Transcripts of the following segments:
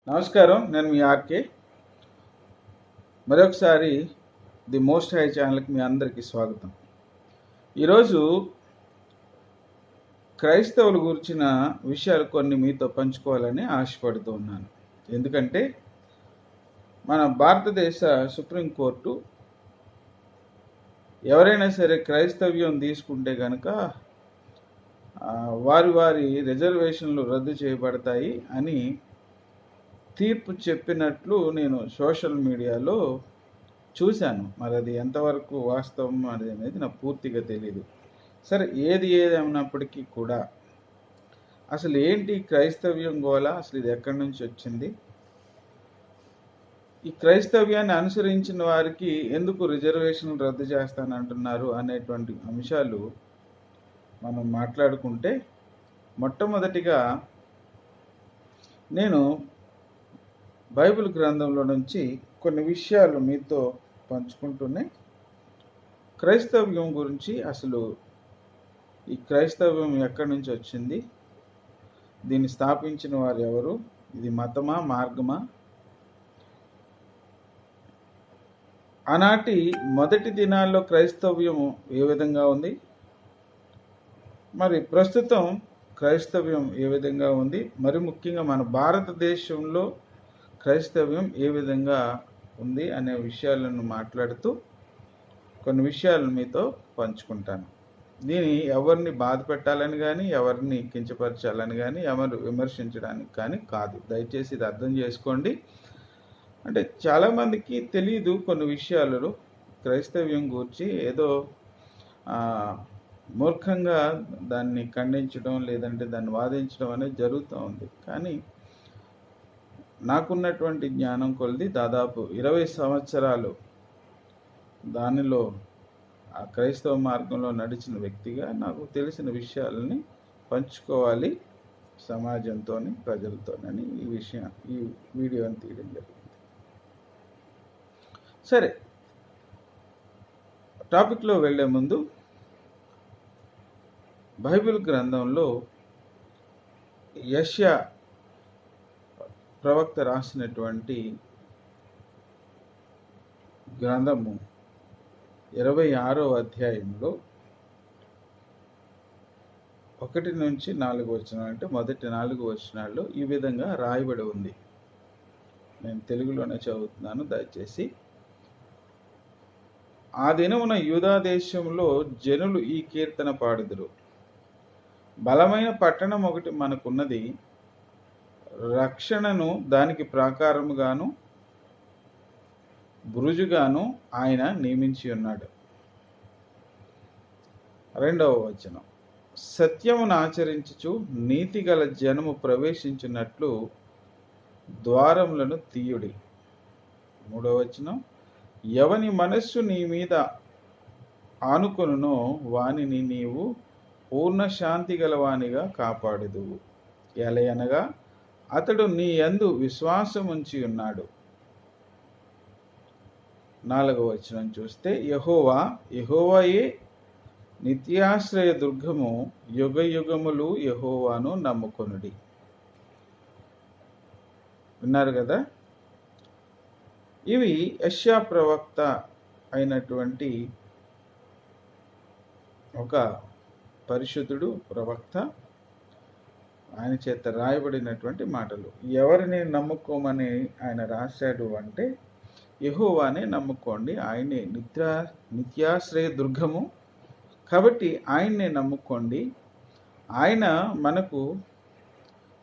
నమస్కారం, నేను మీ ఆర్కే. మరొకసారి ది మోస్ట్ హై ఛానల్కి మీ అందరికీ స్వాగతం. ఈరోజు క్రైస్తవుల గురించిన విషయాలు కొన్ని మీతో పంచుకోవాలని ఆశపడుతూ ఉన్నాను. ఎందుకంటే మన భారతదేశ సుప్రీంకోర్టు ఎవరైనా సరే క్రైస్తవ్యం తీసుకుంటే కనుక వారి రిజర్వేషన్లు రద్దు చేయబడతాయి అని తీర్పు చెప్పినట్లు నేను సోషల్ మీడియాలో చూశాను. మరి అది ఎంతవరకు వాస్తవం అనేది నాకు పూర్తిగా తెలియదు. సరే, ఏది ఏమైనప్పటికీ కూడా అసలు ఏంటి క్రైస్తవ్యం గోల, అసలు ఇది ఎక్కడి నుంచి వచ్చింది, ఈ క్రైస్తవ్యాన్ని అనుసరించిన వారికి ఎందుకు రిజర్వేషన్ రద్దు చేస్తానంటున్నారు అనేటువంటి అంశాలు మనం మాట్లాడుకుంటే, మొట్టమొదటిగా నేను బైబిల్ గ్రంథంలో నుంచి కొన్ని విషయాలు మీతో పంచుకుంటూనే క్రైస్తవ్యం గురించి, అసలు ఈ క్రైస్తవ్యం ఎక్కడి నుంచి వచ్చింది, దీన్ని స్థాపించిన వారు ఎవరు, ఇది మతమా మార్గమా, ఆనాటి మొదటి దినాల్లో క్రైస్తవ్యం ఏ విధంగా ఉంది, మరి ప్రస్తుతం క్రైస్తవ్యం ఏ విధంగా ఉంది, మరి ముఖ్యంగా మన భారతదేశంలో క్రైస్తవ్యం ఏ విధంగా ఉంది అనే విషయాలను మాట్లాడుతూ కొన్ని విషయాలు మీతో పంచుకుంటాను. దీన్ని ఎవరిని బాధ పెట్టాలని కానీ, ఎవరిని కించపరచాలని కానీ, ఎవరు విమర్శించడానికి కానీ కాదు. దయచేసి ఇది అర్థం చేసుకోండి. అంటే చాలామందికి తెలియదు కొన్ని విషయాలు క్రైస్తవ్యం గురించి. ఏదో మూర్ఖంగా దాన్ని ఖండించడం, లేదంటే దాన్ని వాదించడం అనేది జరుగుతూ ఉంది. కానీ నాకున్నటువంటి జ్ఞానం కొలది దాదాపు 20 సంవత్సరాలు దానిలో ఆ క్రైస్తవ మార్గంలో నడిచిన వ్యక్తిగా నాకు తెలిసిన విషయాలని పంచుకోవాలి సమాజంతో, ప్రజలతోనని ఈ వీడియోని తీయడం జరిగింది. సరే, టాపిక్లో వెళ్ళే ముందు బైబిల్ గ్రంథంలో యెషయా ప్రవక్త రాసినటువంటి గ్రంథము 26వ అధ్యాయంలో 1 నుంచి 4 వచనాలు, అంటే మొదటి 4 వచనాల్లో ఈ విధంగా రాయబడి ఉంది. నేను తెలుగులోనే చదువుతున్నాను, దయచేసి. ఆ దినమున యూదా దేశంలో జనులు ఈ కీర్తన పాడుదురు. బలమైన పట్టణం ఒకటి మనకున్నది, రక్షణను దానికి ప్రాకారముగాను బురుజుగాను ఆయన నియమించి ఉన్నాడు. 2వ వచనం, సత్యమును ఆచరించుచు నీతిగల జనము ప్రవేశించినట్లు ద్వారములను తీయుడి. 3వ వచనం, ఎవని మనస్సు నీ మీద ఆనుకొనునో వానిని నీవు పూర్ణ శాంతి గలవానిగా కాపాడుదువు, ఎలయనగా అతడు నీ యందు విశ్వాసముంచి ఉన్నాడు. 4వ వచనం చూస్తే, యెహోవాయే నిత్యాశ్రయ దుర్గము, యుగ యుగములు యెహోవాను నమ్ముకొనుడి. విన్నారు కదా? ఇవి యెషయా ప్రవక్త అయినటువంటి ఒక పరిశుద్ధుడు ప్రవక్త, ఆయన చేత రాయబడినటువంటి మాటలు. ఎవరిని నమ్ముకోమని ఆయన రాశాడు అంటే, యెహోవానే నమ్ముకోండి, ఆయనే నిత్యాశ్రయ దుర్గము, కాబట్టి ఆయన్నే నమ్ముకోండి. ఆయన మనకు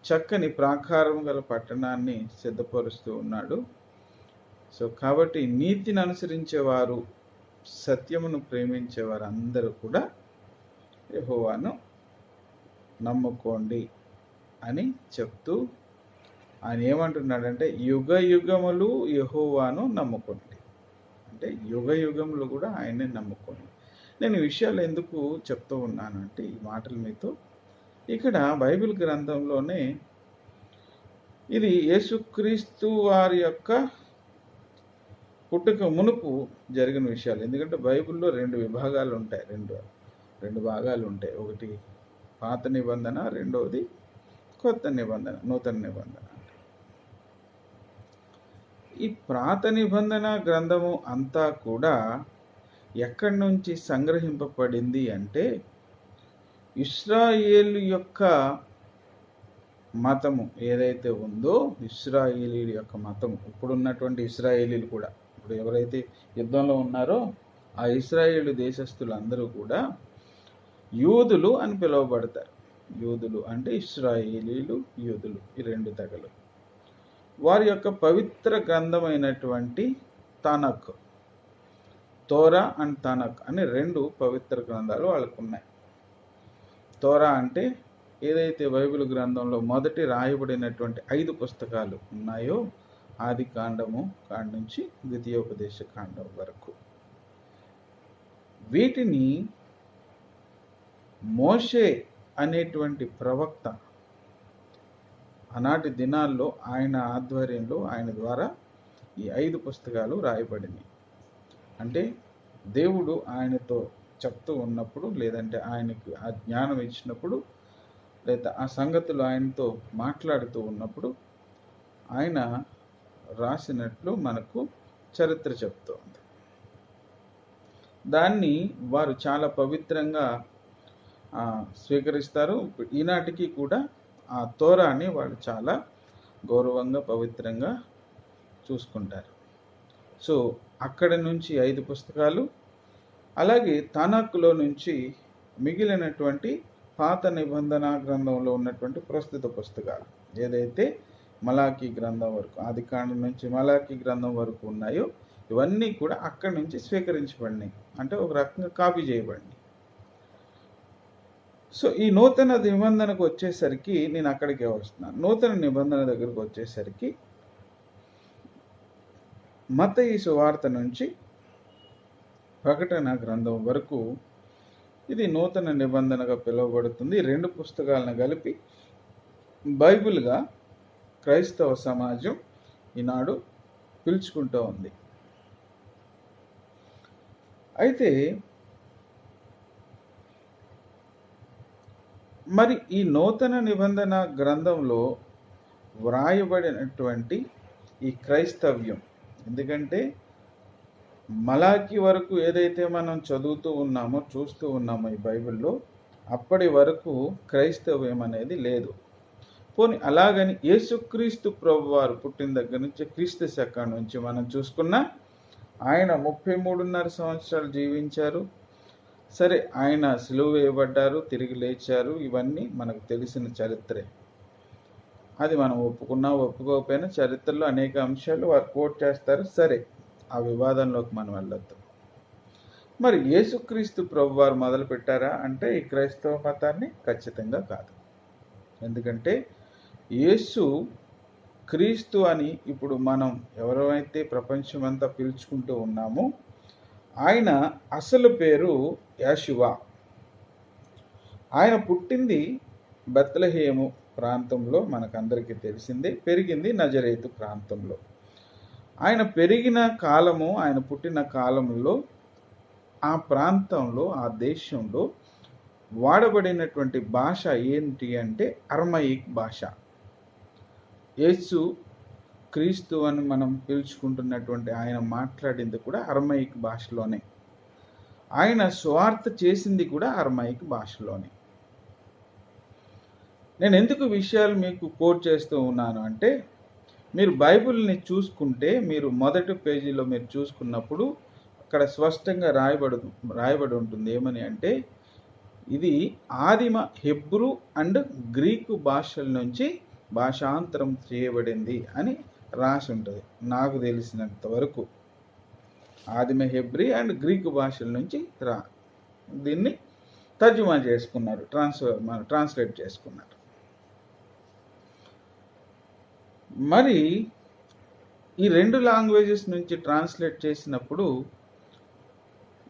చక్కని ప్రాకారం గల పట్టణాన్ని సిద్ధపరుస్తూ ఉన్నాడు. సో కాబట్టి నీతిని అనుసరించేవారు, సత్యమును ప్రేమించేవారు అందరూ కూడా యెహోవాను నమ్ముకోండి అని చెప్తూ ఆయన ఏమంటున్నాడంటే, యుగ యుగములు యెహోవాను నమ్ముకోండి, అంటే యుగ యుగములు కూడా ఆయనే నమ్ముకోండి. నేను ఈ విషయాలు ఎందుకు చెప్తూ ఉన్నానంటే, ఈ మాటలు మీతో, ఇక్కడ బైబిల్ గ్రంథంలోనే ఇది యేసుక్రీస్తు వారి యొక్క పుట్టుక మునుపు జరిగిన విషయాలు. ఎందుకంటే బైబిల్లో 2 విభాగాలు ఉంటాయి, రెండు భాగాలు ఉంటాయి. ఒకటి పాత నిబంధన, రెండవది కొత్త నిబంధన, నూతన నిబంధన. ఈ పాత నిబంధన గ్రంథము అంతా కూడా ఎక్కడి నుంచి సంగ్రహింపబడింది అంటే ఇశ్రాయేలు యొక్క మతము ఏదైతే ఉందో, ఇశ్రాయేలీల యొక్క మతము, ఇప్పుడున్నటువంటి ఇశ్రాయేలీలు కూడా, ఇప్పుడు ఎవరైతే యుద్ధంలో ఉన్నారో ఆ ఇశ్రాయేలు దేశస్థులందరూ కూడా యూదులు అని పిలువబడతారు. యూదులు అంటే ఇశ్రాయేలీలు, యూదులు, ఈ రెండు తెగలు. వారి యొక్క పవిత్ర గ్రంథమైనటువంటి తనక్, తోరా అండ్ తనక్ అని రెండు పవిత్ర గ్రంథాలు వాళ్ళకు ఉన్నాయి. తోరా అంటే ఏదైతే బైబిల్ గ్రంథంలో మొదటి రాయబడినటువంటి 5 పుస్తకాలు ఉన్నాయో, ఆది కాండము కాండ నుంచి ద్వితీయోపదేశ కాండం వరకు, వీటిని మోషే అనేటువంటి ప్రవక్త ఆనాటి దినాల్లో ఆయన ఆధ్వర్యంలో, ఆయన ద్వారా ఈ 5 పుస్తకాలు రాయబడినాయి. అంటే దేవుడు ఆయనతో చెప్తూ ఉన్నప్పుడు, లేదంటే ఆయనకు ఆ జ్ఞానం ఇచ్చినప్పుడు, లేదా ఆ సంగతులు ఆయనతో మాట్లాడుతూ ఉన్నప్పుడు ఆయన రాసినట్లు మనకు చరిత్ర చెప్తోంది. దాన్ని వారు చాలా పవిత్రంగా స్వీకరిస్తారు. ఈనాటికి కూడా ఆ తోరాని వాళ్ళు చాలా గౌరవంగా, పవిత్రంగా చూసుకుంటారు. సో అక్కడి నుంచి 5 పుస్తకాలు, అలాగే తనకులో నుంచి మిగిలినటువంటి పాత నిబంధన గ్రంథంలో ఉన్నటువంటి ప్రస్తుత పుస్తకాలు ఏదైతే మలాకీ గ్రంథం వరకు, ఆది కాండం నుంచి మలాకీ గ్రంథం వరకు ఉన్నాయో, ఇవన్నీ కూడా అక్కడి నుంచి స్వీకరించబడినాయి, అంటే ఒక రకంగా కాపీ చేయబడినాయి. సో ఈ నూతన నిబంధనకు వచ్చేసరికి నేను అక్కడికే వస్తున్నాను. నూతన నిబంధన దగ్గరకు వచ్చేసరికి మత్తయి సువార్త నుంచి ప్రకటన గ్రంథం వరకు ఇది నూతన నిబంధనగా పిలువబడుతుంది. 2 పుస్తకాలను కలిపి బైబిల్గా క్రైస్తవ సమాజం ఈనాడు పిలుచుకుంటూ ఉంది. అయితే మరి ఈ నూతన నిబంధన గ్రంథంలో వ్రాయబడినటువంటి ఈ క్రైస్తవ్యం, ఎందుకంటే మలాకి వరకు ఏదైతే మనం చదువుతూ ఉన్నామో, చూస్తూ ఉన్నామో ఈ బైబిల్లో, అప్పటి వరకు క్రైస్తవ్యం అనేది లేదు. పోనీ అలాగని యేసుక్రీస్తు ప్రభువారు పుట్టిన దగ్గర నుంచి క్రీస్తు శకం నుంచి మనం చూసుకున్నా ఆయన 33.5 సంవత్సరాలు జీవించారు. సరే, ఆయన సిలువ వేయబడ్డారు, తిరిగి లేచారు, ఇవన్నీ మనకు తెలిసిన చరిత్రే. అది మనం ఒప్పుకున్నా ఒప్పుకోకపోయినా చరిత్రలో అనేక అంశాలు వారు కోట్ చేస్తారు. సరే, ఆ వివాదంలోకి మనం వెళ్ళొద్దు. మరి యేసుక్రీస్తు ప్రభువారు మొదలు పెట్టారా అంటే ఈ క్రైస్తవ మతాన్ని? ఖచ్చితంగా కాదు. ఎందుకంటే యేసు క్రీస్తు అని ఇప్పుడు మనం ఎవరైతే ప్రపంచమంతా పిలుచుకుంటూ ఉన్నామో, ఆయన అసలు పేరు యాషువా. ఆయన పుట్టింది బెత్లెహేము ప్రాంతంలో, మనకందరికీ తెలిసిందే. పెరిగింది నజరేతు ప్రాంతంలో. ఆయన పెరిగిన కాలము, ఆయన పుట్టిన కాలంలో ఆ ప్రాంతంలో, ఆ దేశంలో వాడబడినటువంటి భాష ఏంటి అంటే అరమయిక్ భాష. యేసు క్రీస్తు అని మనం పిలుచుకుంటున్నటువంటి ఆయన మాట్లాడింది కూడా అరమయిక్ భాషలోనే. ఆయన స్వార్థ చేసింది కూడా అరమయిక్ భాషలోనే. నేను ఎందుకు విషయాలు మీకు కోట్ చేస్తూ ఉన్నాను అంటే, మీరు బైబిల్ని మీరు మొదటి పేజీలో మీరు చూసుకున్నప్పుడు అక్కడ స్పష్టంగా రాయబడి ఉంటుంది. ఏమని అంటే, ఇది ఆదిమ హెబ్రూ అండ్ గ్రీకు భాషల నుంచి భాషాంతరం చేయబడింది అని రాసి ఉంటుంది. నాకు తెలిసినంత వరకు ఆదిమ హెబ్రీ అండ్ గ్రీకు భాషల నుంచి దీన్ని తర్జుమా చేసుకున్నారు, ట్రాన్స్లేట్ చేసుకున్నారు. మరి ఈ 2 లాంగ్వేజెస్ నుంచి ట్రాన్స్లేట్ చేసినప్పుడు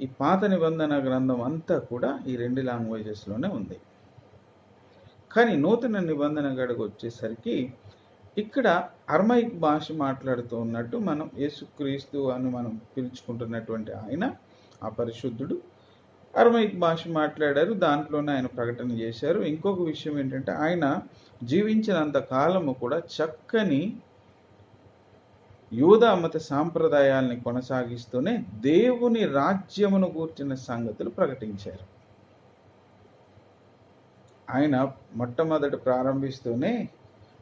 ఈ పాత నిబంధన గ్రంథం అంతా కూడా ఈ 2 లాంగ్వేజెస్లోనే ఉంది. కానీ నూతన నిబంధన గడకు వచ్చేసరికి ఇక్కడ అరమైక్ భాష మాట్లాడుతూ ఉన్నట్టు, మనం యేసుక్రీస్తు అని మనం పిలుచుకుంటున్నటువంటి ఆయన, ఆ పరిశుద్ధుడు అరమైక్ భాష మాట్లాడారు. దాంట్లోనే ఆయన ప్రకటన చేశారు. ఇంకొక విషయం ఏంటంటే, ఆయన జీవించినంత కాలము కూడా చక్కని యూదా మత సాంప్రదాయాల్ని కొనసాగిస్తూనే దేవుని రాజ్యమును గూర్చిన సంగతులు ప్రకటించారు. ఆయన మొట్టమొదట ప్రారంభిస్తూనే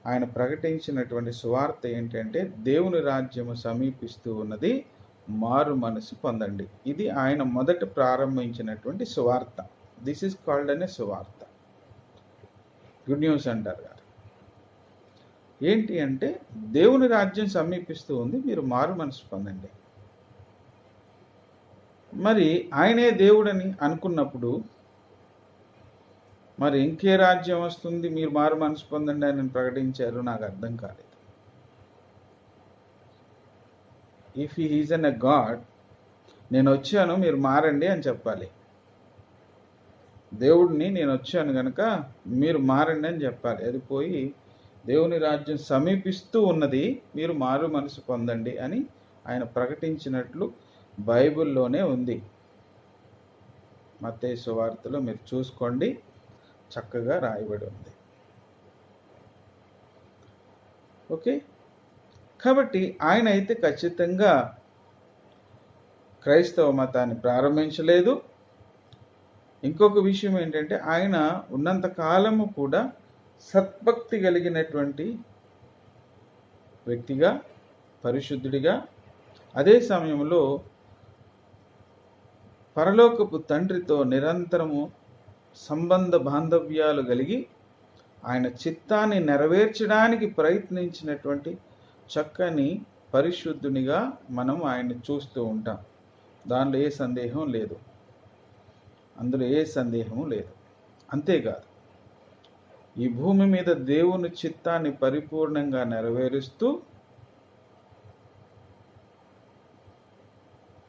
ఆయన ప్రకటించినటువంటి సువార్త ఏంటంటే, దేవుని రాజ్యము సమీపిస్తూ ఉన్నది, మారు మనసు పొందండి. ఇది ఆయన మొదట ప్రారంభించినటువంటి సువార్త. దిస్ ఈజ్ కాల్డ్ అనే సువార్త. గుడ్ న్యూస్ అంటారు కదా. ఏంటి అంటే, దేవుని రాజ్యం సమీపిస్తూ ఉంది, మీరు మారు మనసు పొందండి. మరి ఆయనే దేవుడని అనుకున్నప్పుడు మరి ఇంకే రాజ్యం వస్తుంది, మీరు మారు మనసు పొందండి అని ప్రకటించారు? నాకు అర్థం కాలేదు. If he is an a God, నేను వచ్చాను మీరు మారండి అని చెప్పాలి. దేవుడిని నేను వచ్చాను కనుక మీరు మారండి అని చెప్పాలి. అది పోయి దేవుని రాజ్యం సమీపిస్తూ ఉన్నది, మీరు మారు మనసు పొందండి అని ఆయన ప్రకటించినట్లు బైబిల్లోనే ఉంది. మత్తయి సువార్తలో మీరు చూసుకోండి, చక్కగా రాయబడి ఉంది. ఓకే, కాబట్టి ఆయన అయితే ఖచ్చితంగా క్రైస్తవ మతాన్ని ప్రారంభించలేదు. ఇంకొక విషయం ఏంటంటే, ఆయన ఉన్నంత కాలము కూడా సద్భక్తి కలిగినటువంటి వ్యక్తిగా, పరిశుద్ధుడిగా, అదే సమయంలో పరలోకపు తండ్రితో నిరంతరము సంబంధ బాంధవ్యాలు కలిగి ఆయన చిత్తాన్ని నెరవేర్చడానికి ప్రయత్నించినటువంటి చక్కని పరిశుద్ధునిగా మనం ఆయన్ని చూస్తూ ఉంటాం. దానిలో ఏ సందేహం లేదు, అందులో ఏ సందేహము లేదు. అంతేకాదు, ఈ భూమి మీద దేవుని చిత్తాన్ని పరిపూర్ణంగా నెరవేరుస్తూ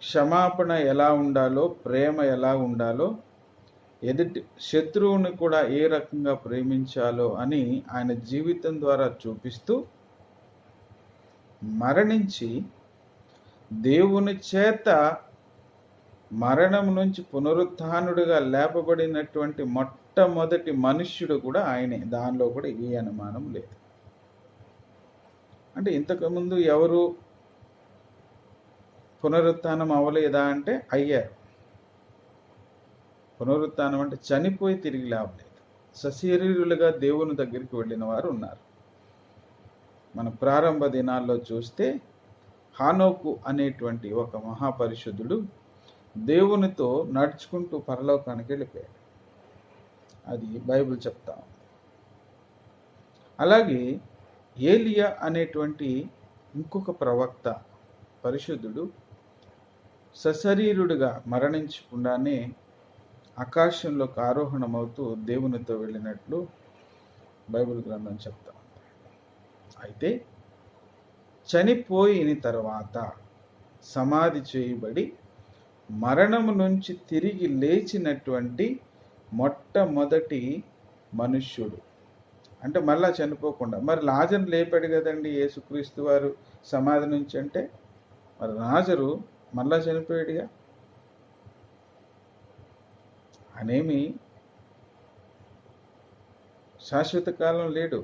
క్షమాపణ ఎలా ఉండాలో, ప్రేమ ఎలా ఉండాలో, ఎదుటి శత్రువుని కూడా ఏ రకంగా ప్రేమించాలో అని ఆయన జీవితం ద్వారా చూపిస్తూ మరణించి దేవుని చేత మరణం నుంచి పునరుత్థానుడిగా లేపబడినటువంటి మొట్టమొదటి మనుష్యుడు కూడా ఆయనే. దానిలో కూడా ఏ అనుమానం లేదు. అంటే ఇంతకుముందు ఎవరు పునరుత్థానం అవ్వలేదా అంటే అయ్యారు. పునరుత్థానం అంటే చనిపోయి తిరిగి లేవలేదు. సశరీరులుగా దేవుని దగ్గరికి వెళ్ళిన వారు ఉన్నారు. మన ప్రారంభ దినాల్లో చూస్తే హానోకు అనేటువంటి ఒక మహాపరిశుద్ధుడు దేవునితో నడుచుకుంటూ పరలోకానికి వెళ్ళిపోయాడు. అది బైబిల్ చెప్తా ఉంది. అలాగే ఏలియా అనేటువంటి ఇంకొక ప్రవక్త పరిశుద్ధుడు సశరీరుడిగా మరణించకుండానే ఆకాశంలోకి ఆరోహణమవుతూ దేవునితో వెళ్ళినట్లు బైబిల్ గ్రంథం చెప్తా ఉంది. అయితే చనిపోయిన తర్వాత సమాధి చేయబడి మరణము నుంచి తిరిగి లేచినటువంటి మొట్టమొదటి మనుష్యుడు. అంటే మళ్ళా చనిపోకుండా. మరి లాజరు లేపాడు కదండి యేసుక్రీస్తు వారు సమాధి నుంచి. అంటే మరి లాజరు మళ్ళా చనిపోయాడుగా. అనేమి శాశ్వత కాలం లేడు,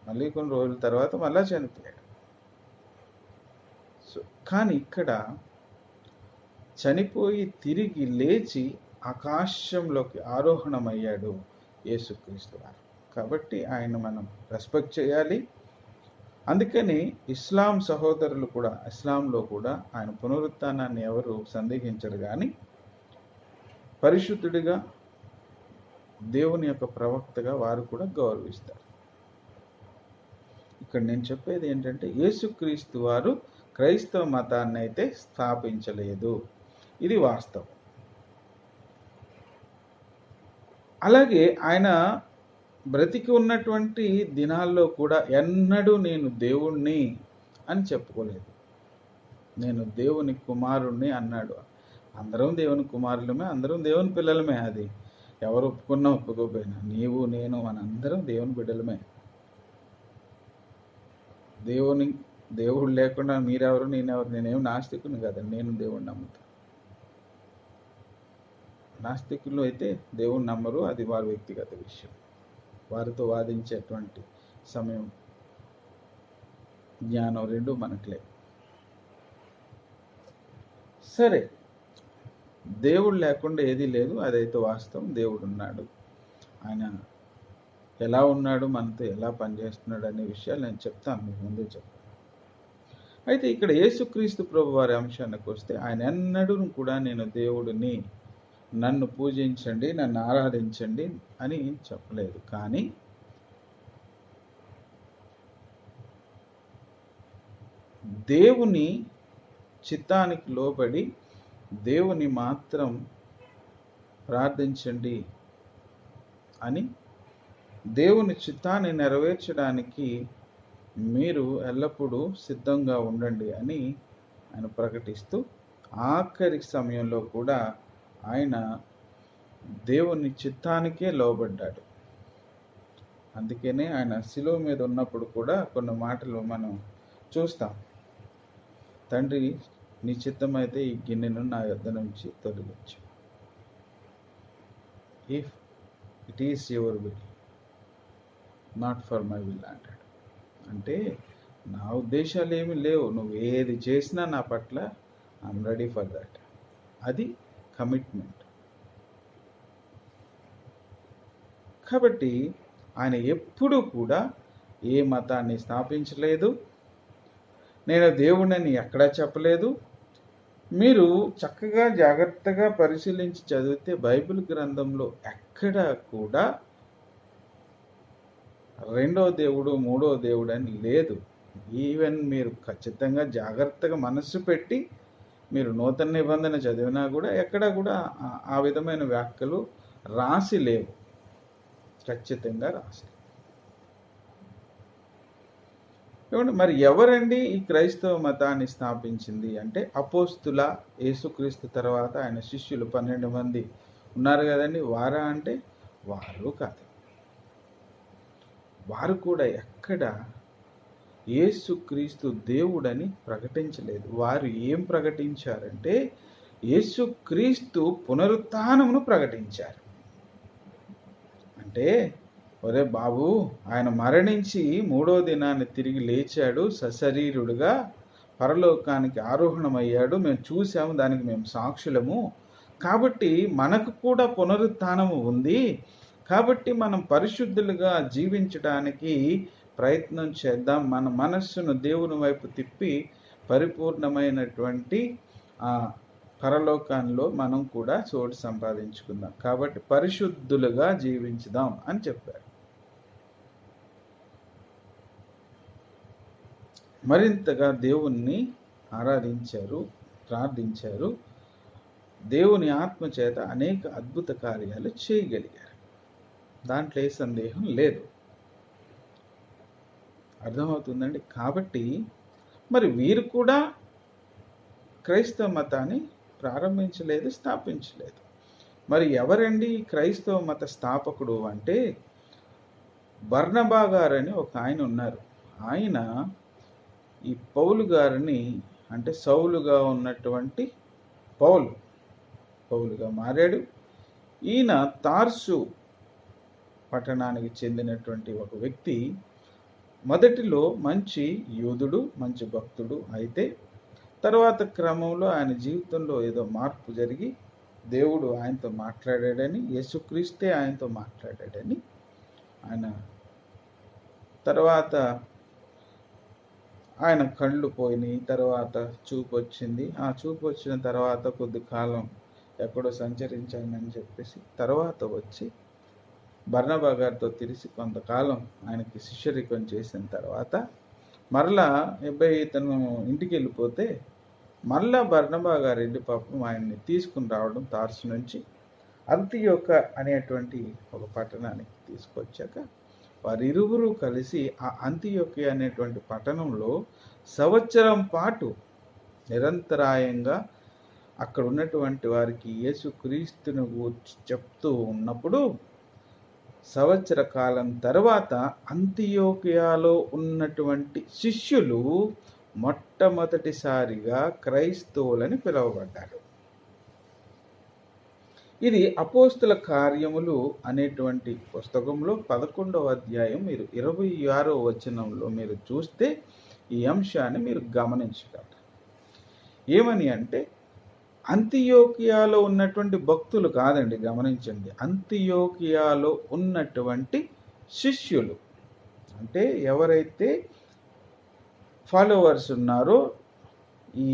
మళ్ళీ కొన్ని రోజుల తర్వాత మళ్ళా చనిపోయాడు. సో కానీ ఇక్కడ చనిపోయి తిరిగి లేచి ఆకాశంలోకి ఆరోహణమయ్యాడు యేసుక్రీస్తు వారు. కాబట్టి ఆయన మనం రెస్పెక్ట్ చేయాలి. అందుకని ఇస్లాం సహోదరులు కూడా, ఇస్లాంలో కూడా ఆయన పునరుత్థానాన్ని ఎవరు సందేహించరు, కానీ పరిశుద్ధుడిగా దేవుని యొక్క ప్రవక్తగా వారు కూడా గౌరవిస్తారు. ఇక్కడ నేను చెప్పేది ఏంటంటే, యేసుక్రీస్తు వారు క్రైస్తవ మతాన్ని అయితే స్థాపించలేదు. ఇది వాస్తవం. అలాగే ఆయన బ్రతికి ఉన్నటువంటి దినాల్లో కూడా ఎన్నడూ నేను దేవుణ్ణి అని చెప్పుకోలేదు. నేను దేవుని కుమారుణ్ణి అన్నాడు. అందరం దేవుని కుమారులమే, అందరం దేవుని పిల్లలమే. అది ఎవరు ఒప్పుకున్నా ఒప్పుకోపోయినా, నీవు నేను మనందరం దేవుని బిడ్డలమే. దేవుడు లేకుండా మీరెవరు నేనెవరు? నేనేం నాస్తికుని కదండి, నేను దేవుడిని నమ్ముతాను. నాస్తికులు అయితే దేవుని నమ్మరు, అది వారి వ్యక్తిగత విషయం. వారితో వాదించేటువంటి సమయం, జ్ఞానం రెండు మనకు లేవు. సరే, దేవుడు లేకుండా ఏదీ లేదు, అదైతే వాస్తవం. దేవుడు ఉన్నాడు, ఆయన ఎలా ఉన్నాడు, మనతో ఎలా పనిచేస్తున్నాడు అనే విషయాలు నేను చెప్తాను, మీకు ముందే చెప్తాను. అయితే ఇక్కడ యేసుక్రీస్తు ప్రభు వారి అంశానికి వస్తే, ఆయన ఎన్నడూ కూడా నేను దేవుడిని, నన్ను పూజించండి, నన్ను ఆరాధించండి అని చెప్పలేదు. కానీ దేవుని చిత్తానికి లోబడి దేవుని మాత్రం ప్రార్థించండి అని, దేవుని చిత్తాన్ని నెరవేర్చడానికి మీరు ఎల్లప్పుడూ సిద్ధంగా ఉండండి అని ఆయన ప్రకటిస్తూ, ఆఖరి సమయంలో కూడా ఆయన దేవుని చిత్తానికే లోబడ్డాడు. అందుకనే ఆయన శిలువ మీద ఉన్నప్పుడు కూడా కొన్ని మాటలు మనం చూస్తాం. తండ్రి, నీ చిత్తమైతే ఈ గిన్నెను నా యొద్ద నుంచి తొలగించు, if it is your will, not for my will అంటాడు. అంటే నా ఉద్దేశాలు ఏమీ లేవు, నువ్వు ఏది చేసినా నా పట్ల ఐఎమ్ రెడీ ఫర్ దట్. అది కమిట్మెంట్. కాబట్టి ఆయన ఎప్పుడూ కూడా ఏ మతాన్ని స్థాపించలేదు, నేను దేవుడిని ఎక్కడా చెప్పలేదు. మీరు చక్కగా జాగ్రత్తగా పరిశీలించి చదివితే బైబిల్ గ్రంథంలో ఎక్కడా కూడా రెండో దేవుడు, మూడో దేవుడు అని లేదు. ఈవెన్ మీరు ఖచ్చితంగా జాగ్రత్తగా మనస్సు పెట్టి మీరు నూతన నిబంధన చదివినా కూడా ఎక్కడా కూడా ఆ విధమైన వ్యాఖ్యలు రాసి లేవు, ఖచ్చితంగా రాసి. మరి ఎవరండి ఈ క్రైస్తవ మతాన్ని స్థాపించింది అంటే, అపోస్తుల, యేసుక్రీస్తు తర్వాత ఆయన శిష్యులు 12 మంది ఉన్నారు కదండి. వారా అంటే వారు కాదు. వారు కూడా ఎక్కడ యేసుక్రీస్తు దేవుడని ప్రకటించలేదు. వారు ఏం ప్రకటించారంటే, యేసుక్రీస్తు పునరుత్థానమును ప్రకటించారు. అంటే, ఒరే బాబు, ఆయన మరణించి 3వ దినాన్ని తిరిగి లేచాడు, సశరీరుడుగా పరలోకానికి ఆరోహణమయ్యాడు, మేము చూసాము, దానికి మేము సాక్షులము. కాబట్టి మనకు కూడా పునరుత్థానము ఉంది. కాబట్టి మనం పరిశుద్ధులుగా జీవించడానికి ప్రయత్నం చేద్దాం. మన మనస్సును దేవుని వైపు తిప్పి పరిపూర్ణమైనటువంటి పరలోకంలో మనం కూడా చోటు సంపాదించుకుందాం. కాబట్టి పరిశుద్ధులుగా జీవించుదాం అని చెప్పారు. మరింతగా దేవుణ్ణి ఆరాధించారు, ప్రార్థించారు. దేవుని ఆత్మ చేత అనేక అద్భుత కార్యాలు చేయగలిగారు. దాంట్లో ఏ సందేహం లేదు. అర్థమవుతుందండి. కాబట్టి మరి వీరు కూడా క్రైస్తవ మతాన్ని ప్రారంభించలేదు, స్థాపించలేదు. మరి ఎవరండి క్రైస్తవ మత స్థాపకుడు అంటే, బర్నబా గారని ఒక ఆయన ఉన్నారు. ఆయన ఈ పౌలు గారిని, అంటే సౌలుగా ఉన్నటువంటి పౌలుగా మారాడు. ఈయన తార్సు పట్టణానికి చెందినటువంటి ఒక వ్యక్తి. మొదటిలో మంచి యూదుడు, మంచి భక్తుడు. అయితే తర్వాత క్రమంలో ఆయన జీవితంలో ఏదో మార్పు జరిగి దేవుడు ఆయనతో మాట్లాడాడని, యేసుక్రీస్తే ఆయనతో మాట్లాడాడని, ఆయన తర్వాత ఆయన కళ్ళు పోయినాయి, తర్వాత చూపు వచ్చింది. ఆ చూపు వచ్చిన తర్వాత కొద్ది కాలం ఎక్కడో సంచరించానని చెప్పేసి తర్వాత వచ్చి బర్నబా గారితో తిరిగి కొంతకాలం ఆయనకి శిష్యరికం చేసిన తర్వాత మరలా తను ఇంటికి వెళ్ళిపోతే మరలా బర్నబా గారు వెళ్ళి పాపం ఆయన్ని తీసుకుని రావడం తార్సు నుంచి అంతియోక అనేటువంటి ఒక పట్టణానికి తీసుకొచ్చాక వారిరువురు కలిసి ఆ అంతియోకి అనేటువంటి పట్టణంలో సంవత్సరం పాటు నిరంతరాయంగా అక్కడ ఉన్నటువంటి వారికి యేసుక్రీస్తును గూర్చి చెప్తూ ఉన్నప్పుడు, సంవత్సర కాలం తర్వాత అంతియోకియాలో ఉన్నటువంటి శిష్యులు మొట్టమొదటిసారిగా క్రైస్తవులని పిలువబడ్డారు. ఇది అపోస్తుల కార్యములు అనేటువంటి పుస్తకంలో 11వ అధ్యాయం మీరు 26వ వచనంలో మీరు చూస్తే ఈ అంశాన్ని మీరు గమనించగలరు. ఏమని అంటే, అంతియోకియాలో ఉన్నటువంటి భక్తులు కాదండి, గమనించండి. అంతియోకియాలో ఉన్నటువంటి శిష్యులు, అంటే ఎవరైతే ఫాలోవర్స్ ఉన్నారో ఈ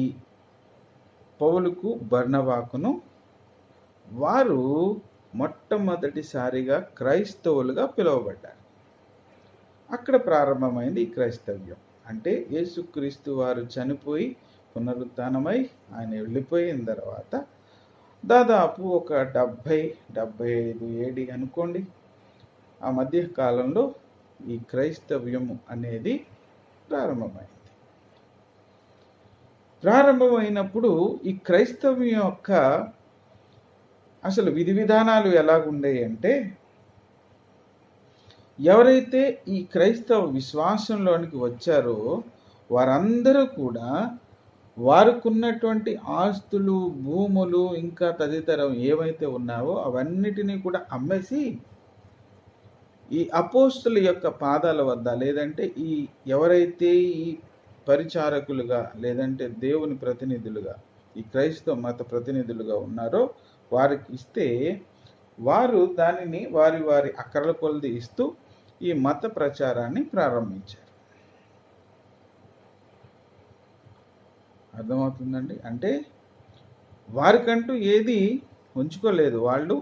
పౌలుకు బర్నబాకును, వారు మొట్టమొదటిసారిగా క్రైస్తవులుగా పిలువబడ్డారు. అక్కడ ప్రారంభమైంది ఈ క్రైస్తవ్యం. అంటే యేసుక్రీస్తు వారు చనిపోయి పునరుత్థానమై ఆయన వెళ్ళిపోయిన తర్వాత దాదాపు ఒక 70-75 ఏడి అనుకోండి, ఆ మధ్య కాలంలో ఈ క్రైస్తవ్యము అనేది ప్రారంభమైనప్పుడు ఈ క్రైస్తవ్యం యొక్క అసలు విధి విధానాలు ఎలాగుండేవి అంటే, ఎవరైతే ఈ క్రైస్తవ విశ్వాసంలోనికి వచ్చారో వారందరూ కూడా వారికున్నటువంటి ఆస్తులు, భూములు, ఇంకా తదితరం ఏవైతే ఉన్నావో అవన్నిటినీ కూడా అమ్మేసి ఈ అపోస్తుల యొక్క పాదాల వద్ద, లేదంటే ఈ ఎవరైతే ఈ పరిచారకులుగా లేదంటే దేవుని ప్రతినిధులుగా ఈ క్రైస్తవ మత ప్రతినిధులుగా ఉన్నారో వారికి ఇస్తే, వారు దానిని వారి వారి అక్కర్ల కొలది ఇస్తూ ఈ మత ప్రచారాన్ని ప్రారంభించారు. అర్థమవుతుందండి? అంటే వారికంటూ ఏది ఉంచుకోలేదు. వాళ్ళు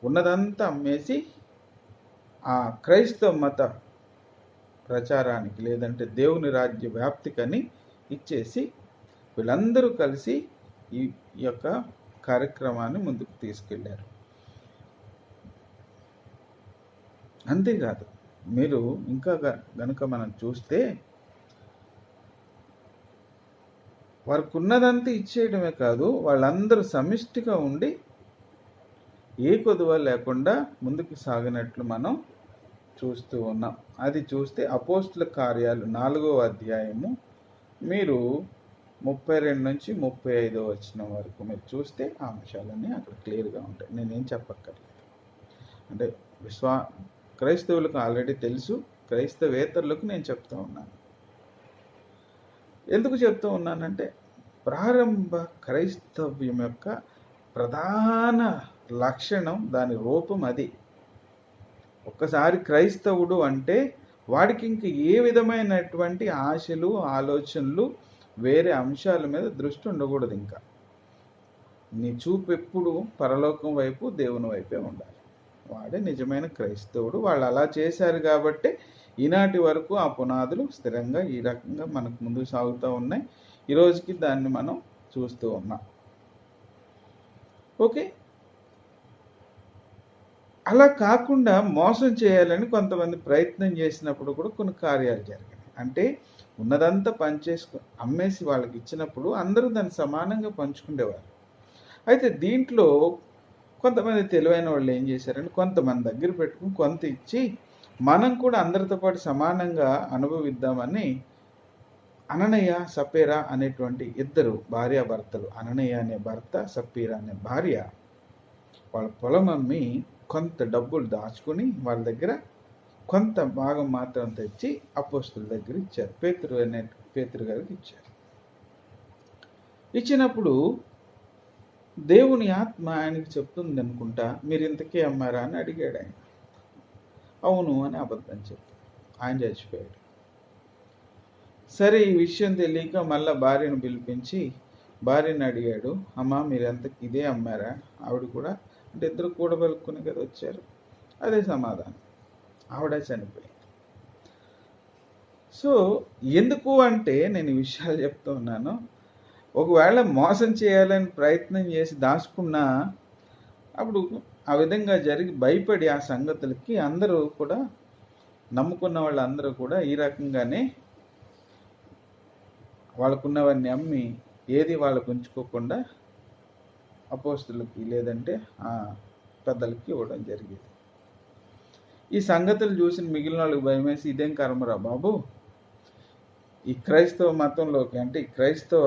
ఉన్నదంతా అమ్మేసి ఆ క్రైస్తవ మత ప్రచారానికి లేదంటే దేవుని రాజ్య వ్యాప్తికని ఇచ్చేసి వీళ్ళందరూ కలిసి ఈ యొక్క కార్యక్రమాన్ని ముందుకు తీసుకెళ్లారు. అంతేకాదు, మీరు ఇంకా గనుక మనం చూస్తే వారికి ఉన్నదంతా ఇచ్చేయడమే కాదు, వాళ్ళందరూ సమిష్టిగా ఉండి ఏ కొదువ లేకుండా ముందుకు సాగినట్లు మనం చూస్తూ ఉన్నాం. అది చూస్తే అపోస్తుల కార్యాలు 4వ అధ్యాయము మీరు 32 నుంచి 35 వచనం వరకు మీరు చూస్తే ఆ అంశాలన్నీ అక్కడ క్లియర్గా ఉంటాయి. నేనేం చెప్పక్కర్లేదు. అంటే క్రైస్తవులకు ఆల్రెడీ తెలుసు, క్రైస్తవేతరులకు నేను చెప్తూ ఉన్నాను. ఎందుకు చెప్తూ ఉన్నానంటే, ప్రారంభ క్రైస్తవ్యం యొక్క ప్రధాన లక్షణం, దాని రూపం అది. ఒక్కసారి క్రైస్తవుడు అంటే వాడికి ఇంక ఏ విధమైనటువంటి ఆశలు, ఆలోచనలు, వేరే అంశాల మీద దృష్టి ఉండకూడదు. ఇంకా నీ చూపు ఎప్పుడు పరలోకం వైపు, దేవుని వైపే ఉండాలి. వాడే నిజమైన క్రైస్తవుడు. వాళ్ళు అలా చేశారు కాబట్టి ఈనాటి వరకు ఆ పునాదులు స్థిరంగా ఈ రకంగా మనకు ముందుకు సాగుతూ ఉన్నాయి. ఈరోజుకి దాన్ని మనం చూస్తూ ఉన్నాం. ఓకే, అలా కాకుండా మోసం చేయాలని కొంతమంది ప్రయత్నం చేసినప్పుడు కూడా కొన్ని కార్యాలు జరిగాయి. అంటే ఉన్నదంతా అమ్మేసి వాళ్ళకి ఇచ్చినప్పుడు అందరూ దాన్ని సమానంగా పంచుకునేవారు. అయితే దీంట్లో కొంతమంది తెలివైన వాళ్ళు ఏం చేశారంటే, కొంతమంది దగ్గర పెట్టుకుని కొంత ఇచ్చి మనం కూడా అందరితో పాటు సమానంగా అనుభవిద్దామని అననయ్య, సప్పీరా అనేటువంటి ఇద్దరు భార్యాభర్తలు, అననయ్య అనే భర్త, సప్పీరా అనే భార్య, వాళ్ళ పొలం అమ్మి కొంత డబ్బులు దాచుకొని వాళ్ళ దగ్గర కొంత భాగం మాత్రం తెచ్చి అపోస్తుల దగ్గర ఇచ్చారు. పేతురు గారికి ఇచ్చారు. ఇచ్చినప్పుడు దేవుని ఆత్మ ఆయనకి చెప్తుంది అనుకుంటా, మీరు ఇంతకీ అమ్మారా అని అడిగాడు. ఆయన అవును అని అబద్ధం చెప్పాడు. ఆయన చచ్చిపోయాడు. సరే, ఈ విషయం తెలియక మళ్ళీ భార్యను పిలిపించి భార్యను అడిగాడు, అమ్మ మీరు ఇదే అమ్మారా? ఆవిడ కూడా, అంటే ఇద్దరు కూడబలుక్కుని కదా వచ్చారు. అదే సమాధానం. ఆవిడ చనిపోయింది. సో ఎందుకు అంటే నేను ఈ విషయాలు చెప్తూ ఉన్నాను. ఒకవేళ మోసం చేయాలని ప్రయత్నం చేసి దాచుకున్నా అప్పుడు ఆ విధంగా జరిగి భయపడి ఆ సంగతులకి అందరూ కూడా, నమ్ముకున్న వాళ్ళందరూ కూడా ఈ రకంగానే వాళ్ళకున్నవన్నీ అమ్మి ఏది వాళ్ళకు ఉంచుకోకుండా అపోస్తులకి లేదంటే ఆ పెద్దలకి ఇవ్వడం జరిగేది. ఈ సంగతులు చూసిన మిగిలిన వాళ్ళకి భయమేసి, ఇదేం కర్మరా బాబు, ఈ క్రైస్తవ మతంలోకి అంటే ఈ క్రైస్తవ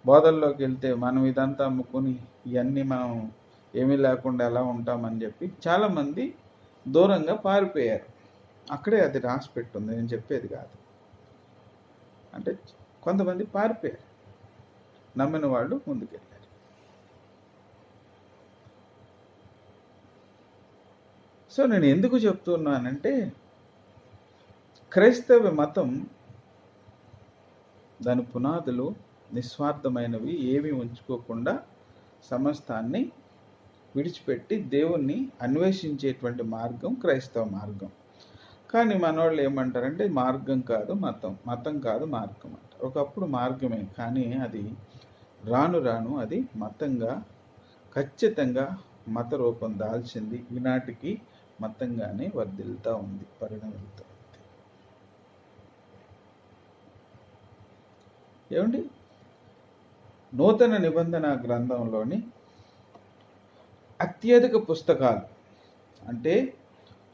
బోధల్లోకి వెళ్తే మనం ఇదంతా అమ్ముకొని ఇవన్నీ మనం ఏమీ లేకుండా ఎలా ఉంటామని చెప్పి చాలామంది దూరంగా పారిపోయారు. అక్కడే అది రాసి పెట్టుంది, నేను చెప్పేది కాదు. అంటే కొంతమంది పారిపోయారు. నమ్మిన వాళ్ళు ముందుకెళ్ళారు. సో నేను ఎందుకు చెప్తున్నానంటే, క్రైస్తవ మతం దాని పునాదులు నిస్వార్థమైనవి, ఏమీ ఉంచుకోకుండా సమస్తాన్ని విడిచిపెట్టి దేవుణ్ణి అన్వేషించేటువంటి మార్గం క్రైస్తవ మార్గం. కానీ మనోళ్ళు ఏమంటారంటే మార్గం కాదు మతం, మతం కాదు మార్గం అంటారు. ఒకప్పుడు మార్గమే, కానీ అది రాను రాను అది మతంగా ఖచ్చితంగా మత రూపం దాల్చింది. ఈనాటికి మతంగానే వర్ధిల్తూ ఉంది, పరిణమిస్తూ ఉంది. ఏమండి, నూతన నిబంధన గ్రంథంలోని అత్యధిక పుస్తకాలు అంటే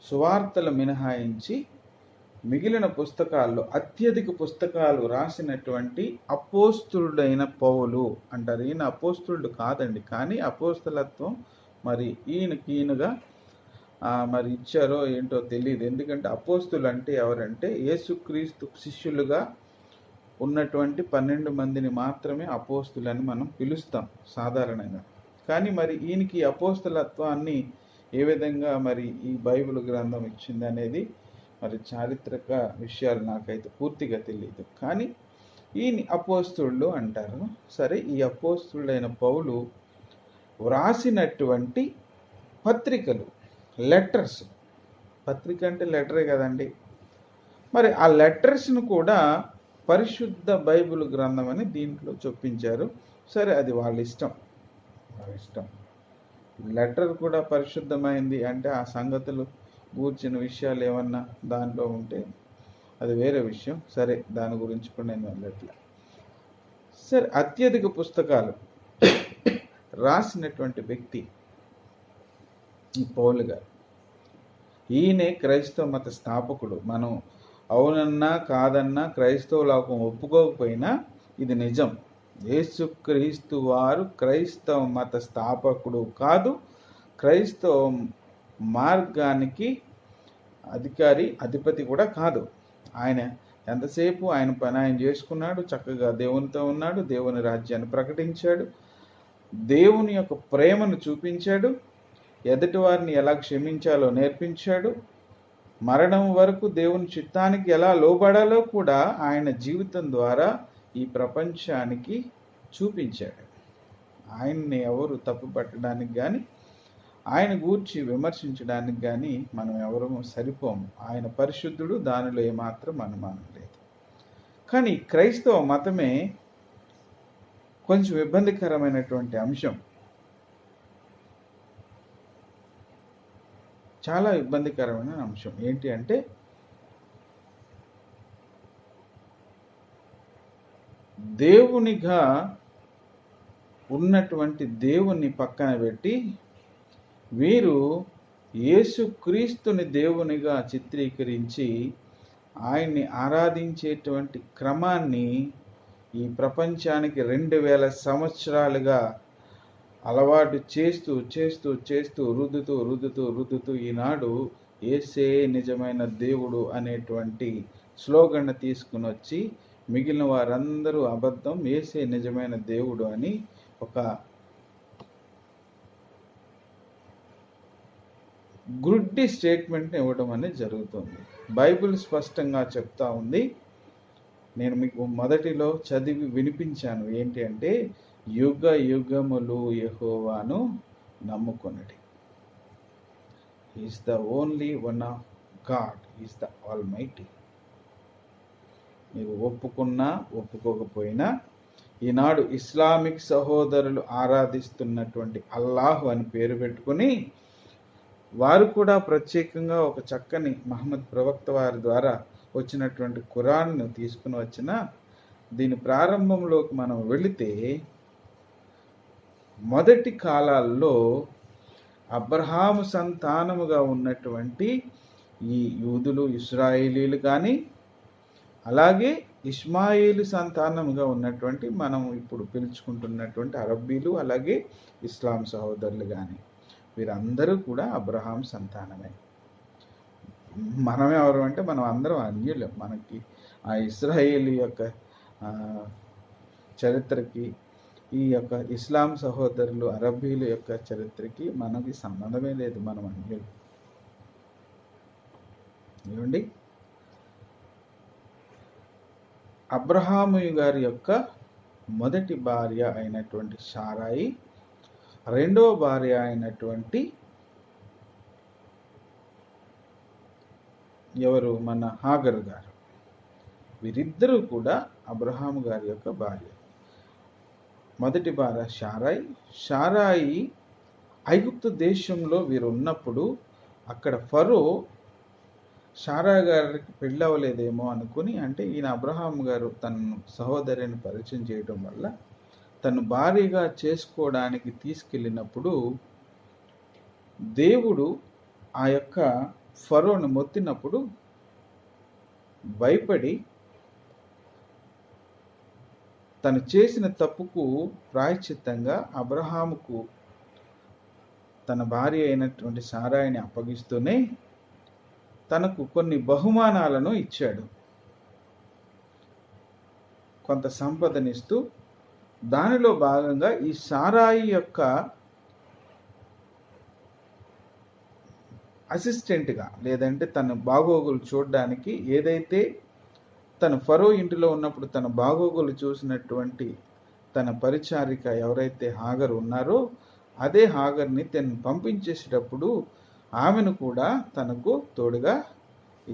సువార్తలు మినహాయించి మిగిలిన పుస్తకాల్లో అత్యధిక పుస్తకాలు రాసినటువంటి అపోస్తులుడైన పౌలు అంటారు. ఈయన అపోస్తులుడు కాదండి, కానీ అపోస్తలత్వం మరి ఈయనగా మరి ఇచ్చారో ఏంటో తెలియదు. ఎందుకంటే అపోస్తులు అంటే ఎవరంటే యేసుక్రీస్తు శిష్యులుగా ఉన్నటువంటి 12 మందిని మాత్రమే అపోస్తులని మనం పిలుస్తాం సాధారణంగా. కానీ మరి ఈయనకి అపోస్తలత్వాన్ని ఏ విధంగా మరి ఈ బైబిల్ గ్రంథం ఇచ్చింది అనేది మరి చారిత్రక విషయాలు నాకైతే పూర్తిగా తెలియదు. కానీ ఈయన అపోస్తుళ్ళు అంటారు. సరే, ఈ అపోస్తుడైన పౌలు వ్రాసినటువంటి పత్రికలు, లెటర్స్, పత్రిక అంటే లెటరే కదండి, మరి ఆ లెటర్స్ను కూడా పరిశుద్ధ బైబిల్ గ్రంథం అని దీంట్లో చొప్పించారు. సరే, అది వాళ్ళ ఇష్టం. లెటర్ కూడా పరిశుద్ధమైంది అంటే ఆ సంగతులు గూర్చిన విషయాలు ఏమన్నా దాంట్లో ఉంటే అది వేరే విషయం. సరే, దాని గురించి కూడా నేను వెళ్ళట్లే. సరే, అత్యధిక పుస్తకాలు రాసినటువంటి వ్యక్తి ఈ పౌలు గారు. ఈయనే క్రైస్తవ మత స్థాపకుడు. మనం అవునన్నా కాదన్నా క్రైస్తవ లోకం ఒప్పుకోకపోయినా ఇది నిజం. యేసుక్రీస్తు వారు క్రైస్తవ మత స్థాపకుడు కాదు, క్రైస్తవ మార్గానికి అధిపతి కూడా కాదు. ఆయన ఎంతసేపు ఆయన పని ఆయన చేసుకున్నాడు, చక్కగా దేవునితో ఉన్నాడు, దేవుని రాజ్యాన్ని ప్రకటించాడు, దేవుని యొక్క ప్రేమను చూపించాడు, ఎదుటి వారిని ఎలా క్షమించాలో నేర్పించాడు, మరణం వరకు దేవుని చిత్తానికి ఎలా లోబడాలో కూడా ఆయన జీవితం ద్వారా ఈ ప్రపంచానికి చూపించాడు. ఆయన్ని ఎవరు తప్పు పట్టడానికి కానీ ఆయన గూర్చి విమర్శించడానికి కానీ మనం ఎవరూ సరిపోము. ఆయన పరిశుద్ధుడు, దానిలో ఏమాత్రం అనుమానం లేదు. కానీ క్రైస్తవ మతమే కొంచెం ఇబ్బందికరమైనటువంటి అంశం, చాలా ఇబ్బందికరమైన అంశం. ఏంటి అంటే దేవునిగా ఉన్నటువంటి దేవుణ్ణి పక్కన పెట్టి వీరు యేసుక్రీస్తుని దేవునిగా చిత్రీకరించి ఆయన్ని ఆరాధించేటువంటి క్రమాన్ని ఈ ప్రపంచానికి 2000 సంవత్సరాలుగా అలవాటు చేస్తూ చేస్తూ చేస్తూ రుద్దుతూ ఈనాడు యేసే నిజమైన దేవుడు అనేటువంటి స్లోగన్ తీసుకుని వచ్చి మిగిలిన వారందరూ అబద్ధం, యేసే నిజమైన దేవుడు అని ఒక గుడ్డి స్టేట్మెంట్ని ఇవ్వడం అనేది జరుగుతుంది. బైబిల్ స్పష్టంగా చెప్తా ఉంది. నేను మీకు మొదటిలో చదివి వినిపించాను. ఏంటి అంటే యుగ యుగములు యెహోవాను నమ్ముకొనుడి. Is the only one of God, is the almighty. మీరు ఒప్పుకున్నా ఒప్పుకోకపోయినా ఈనాడు ఇస్లామిక్ సహోదరులు ఆరాధిస్తున్నటువంటి అల్లాహ్ అని పేరు పెట్టుకుని వారు కూడా ప్రత్యేకంగా ఒక చక్కని మహమ్మద్ ప్రవక్త వారి ద్వారా వచ్చినటువంటి ఖురాన్ను తీసుకుని వచ్చిన దీని ప్రారంభంలోకి మనం వెళితే మొదటి కాలాల్లో అబ్రహాము సంతానముగా ఉన్నటువంటి ఈ యూదులు, ఇశ్రాయేలీలు కానీ అలాగే ఇష్మాయేలు సంతానముగా ఉన్నటువంటి మనం ఇప్పుడు పిలుచుకుంటున్నటువంటి అరబ్బీలు, అలాగే ఇస్లాం సహోదరులు కానీ వీరందరూ కూడా అబ్రహాం సంతానమే. మనం ఎవరు అంటే మనం అందరం అన్యులు. మనకి ఆ ఇశ్రాయేలు యొక్క చరిత్రకి ఈ యొక్క ఇస్లాం సహోదరులు అరబ్బీల యొక్క చరిత్రకి మనకి సంబంధమే లేదు. మనం అన్యులు ఏమండి. అబ్రహాము గారి యొక్క మొదటి భార్య అయినటువంటి షారాయి, రెండవ భార్య అయినటువంటి ఎవరు, మన హాగరు గారు, వీరిద్దరూ కూడా అబ్రహాము గారి యొక్క భార్య. మొదటి భార్య షారాయి ఐగుప్తు దేశంలో వీరు ఉన్నప్పుడు అక్కడ ఫరో షారా గారికి పెళ్ళి అవ్వలేదేమో అనుకుని, అంటే ఈయన అబ్రహాం గారు తన సహోదరిని పరిచయం చేయడం వల్ల తను భార్యగా చేసుకోవడానికి తీసుకెళ్ళినప్పుడు దేవుడు ఆ యొక్క ఫరోను మొత్తినప్పుడు భయపడి తను చేసిన తప్పుకు ప్రాయశ్చిత్తంగా అబ్రహాముకు తన భార్య అయినటువంటి సారాయిని అప్పగిస్తూనే తనకు కొన్ని బహుమానాలను ఇచ్చాడు. కొంత సంపదనిస్తూ దానిలో భాగంగా ఈ సారాయి యొక్క అసిస్టెంట్గా, లేదంటే తన బాగోగులు చూడడానికి, ఏదైతే తను ఫరో ఇంటిలో ఉన్నప్పుడు తన బాగోగులు చూసినటువంటి తన పరిచారిక ఎవరైతే హాగర్ ఉన్నారో అదే హాగర్ని తను పంపించేసేటప్పుడు ఆమెను కూడా తనకు తోడుగా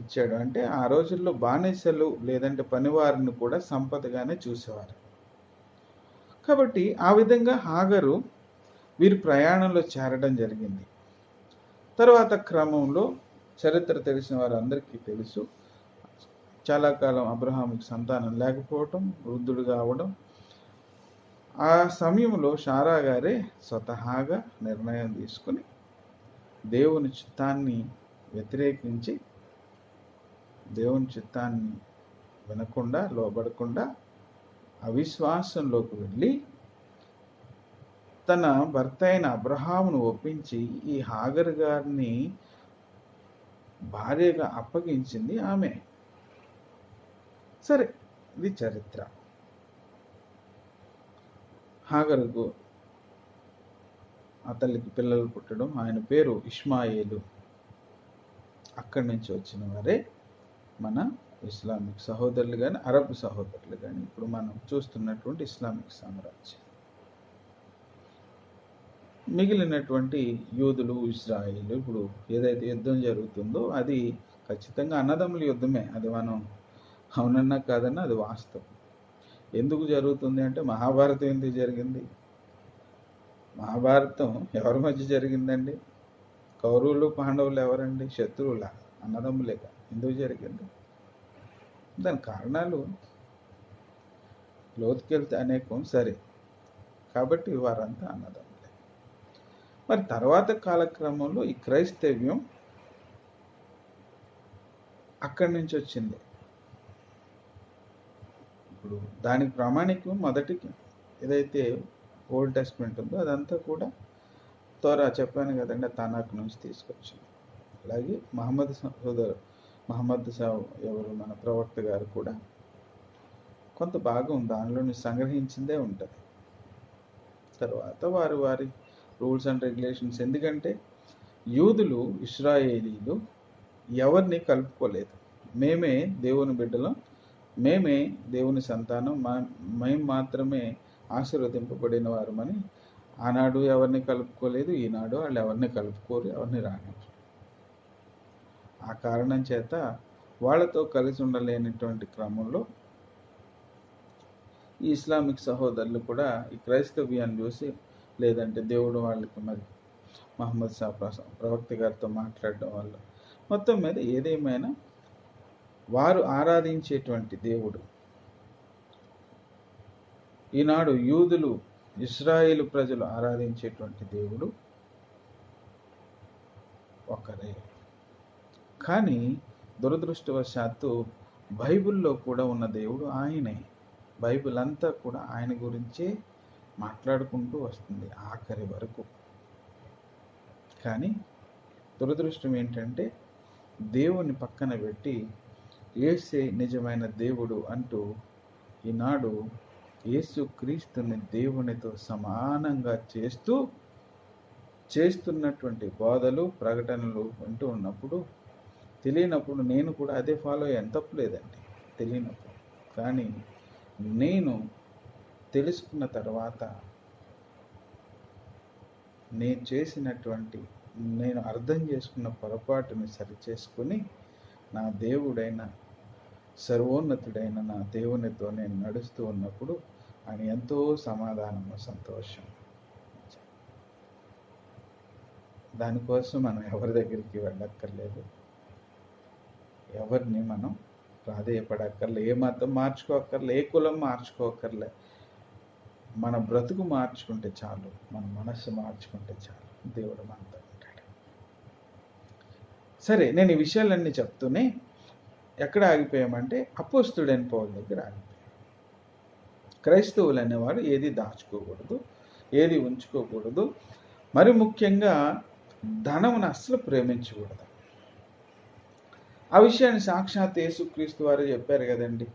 ఇచ్చాడు. అంటే ఆ రోజుల్లో బానిసలు లేదంటే పనివారిని కూడా సంపదగానే చూసేవారు. కాబట్టి ఆ విధంగా హాగరు వీరి ప్రయాణంలో చేరడం జరిగింది. తర్వాత క్రమంలో చరిత్ర తెలిసిన వారందరికీ తెలుసు, చాలా కాలం అబ్రహాముకి సంతానం లేకపోవటం, వృద్ధుడు కావడం. ఆ సమయంలో షారా గారే స్వతహాగా నిర్ణయం తీసుకుని దేవుని చిత్తాన్ని వ్యతిరేకించి, దేవుని చిత్తాన్ని వినకుండా, లోబడకుండా అవిశ్వాసంలోకి వెళ్ళి తన భర్త అయిన అబ్రహామును ఒప్పించి ఈ హాగర్ గారిని భార్యగా అప్పగించింది ఆమె. సరే, ఇది చరిత్ర. హాగరుకు అతనికి పిల్లలు పుట్టడం, ఆయన పేరు ఇష్మాయేలు. అక్కడి నుంచి వచ్చిన వారే మన ఇస్లామిక్ సహోదరులు కానీ, అరబ్ సహోదరులు కానీ, ఇప్పుడు మనం చూస్తున్నటువంటి ఇస్లామిక్ సామ్రాజ్యం. మిగిలినటువంటి యూదులు, ఇజ్రాయిలు, ఇప్పుడు ఏదైతే యుద్ధం జరుగుతుందో అది ఖచ్చితంగా అన్నదమ్ముల యుద్ధమే. అది మనం అవునన్నా కాదన్నా అది వాస్తవం. ఎందుకు జరుగుతుంది అంటే, మహాభారతం ఎందుకు జరిగింది? మహాభారతం ఎవరి మధ్య జరిగిందండి? కౌరవులు పాండవులు ఎవరండి? శత్రువుల, అన్నదమ్ములేక. ఎందుకు జరిగింది? దాని కారణాలు లోతుకెళ్తే అనేకం. సరే, కాబట్టి వారంతా అన్నదమ్ములే. మరి తర్వాత కాలక్రమంలో ఈ క్రైస్తవ్యం అక్కడి నుంచి వచ్చింది. ఇప్పుడు దానికి ప్రామాణికం మొదటికి ఏదైతే ఓల్డ్ టెస్ట్మెంట్ ఉందో అదంతా కూడా తోరా, చెప్పాను కదండి, తనాక్ నుంచి తీసుకొచ్చింది. అలాగే మహమ్మద్ ఎవరు మన ప్రవక్త గారు కూడా కొంత భాగం దానిలోని సంగ్రహించిందే ఉంటుంది. తర్వాత వారి రూల్స్ అండ్ రెగ్యులేషన్స్, ఎందుకంటే యూదులు, ఇశ్రాయేలీలు ఎవరిని కలుపుకోలేదు. మేమే దేవుని బిడ్డలం, మేమే దేవుని సంతానం, మేము మాత్రమే ఆశీర్వదింపబడిన వారమని ఆనాడు ఎవరిని కలుపుకోలేదు, ఈనాడు వాళ్ళు ఎవరిని కలుపుకోరు, ఎవరిని రానివ్వరు. ఆ కారణం చేత వాళ్ళతో కలిసి ఉండలేనటువంటి క్రమంలో ఈ ఇస్లామిక్ సహోదరులు కూడా ఈ క్రైస్తవ్యాన్ని చూసి, లేదంటే దేవుడు వాళ్ళకి మరి మహమ్మద్ ప్రవక్త గారితో మాట్లాడడం వల్ల, మొత్తం మీద ఏదేమైనా వారు ఆరాధించేటువంటి దేవుడు, ఈనాడు యూదులు, ఇశ్రాయేలు ప్రజలు ఆరాధించేటువంటి దేవుడు ఒకరే. కానీ దురదృష్టవశాత్తు బైబిల్లో కూడా ఉన్న దేవుడు ఆయనే. బైబిల్ అంతా కూడా ఆయన గురించే మాట్లాడుకుంటూ వస్తుంది ఆఖరి వరకు. కానీ దురదృష్టం ఏంటంటే, దేవుని పక్కన పెట్టి యేసే నిజమైన దేవుడు అంటూ ఈనాడు యేసుక్రీస్తుని దేవునితో సమానంగా చేస్తున్నటువంటి బోధలు ప్రకటనలు వింటూ ఉన్నప్పుడు తెలియనప్పుడు నేను కూడా అదే ఫాలో అయ్యాను, తప్పులేదండి తెలియనప్పుడు. కానీ నేను తెలుసుకున్న తర్వాత నేను అర్థం చేసుకున్న పొరపాటుని సరిచేసుకొని నా దేవుడైన సర్వోన్నతుడైన నా దేవునితో నేను నడుస్తూ ఉన్నప్పుడు ఆయన ఎంతో సమాధానము, సంతోషం. దానికోసం మనం ఎవరి దగ్గరికి వెళ్ళక్కర్లేదు, ఎవరిని మనం ప్రాధేయపడక్కర్లే, ఏ మతం మార్చుకోక్కర్లే, ఏ కులం మార్చుకోక్కర్లే. మన బ్రతుకు మార్చుకుంటే చాలు, మన మనస్సు మార్చుకుంటే చాలు, దేవుడు మనతో ఉంటాడు. సరే, నేను ఈ విషయాలన్నీ చెప్తూనే ఎక్కడ ఆగిపోయామంటే అపోస్తుడైన పౌలు దగ్గర ఆగిపోయాం. క్రైస్తవులు అనేవాడు ఏది దాచుకోకూడదు, ఏది ఉంచుకోకూడదు, మరి ముఖ్యంగా ధనమును అస్సలు ప్రేమించకూడదు. ఆ విషయాన్ని సాక్షాత్ యేసుక్రీస్తు వారు చెప్పారు కదండి.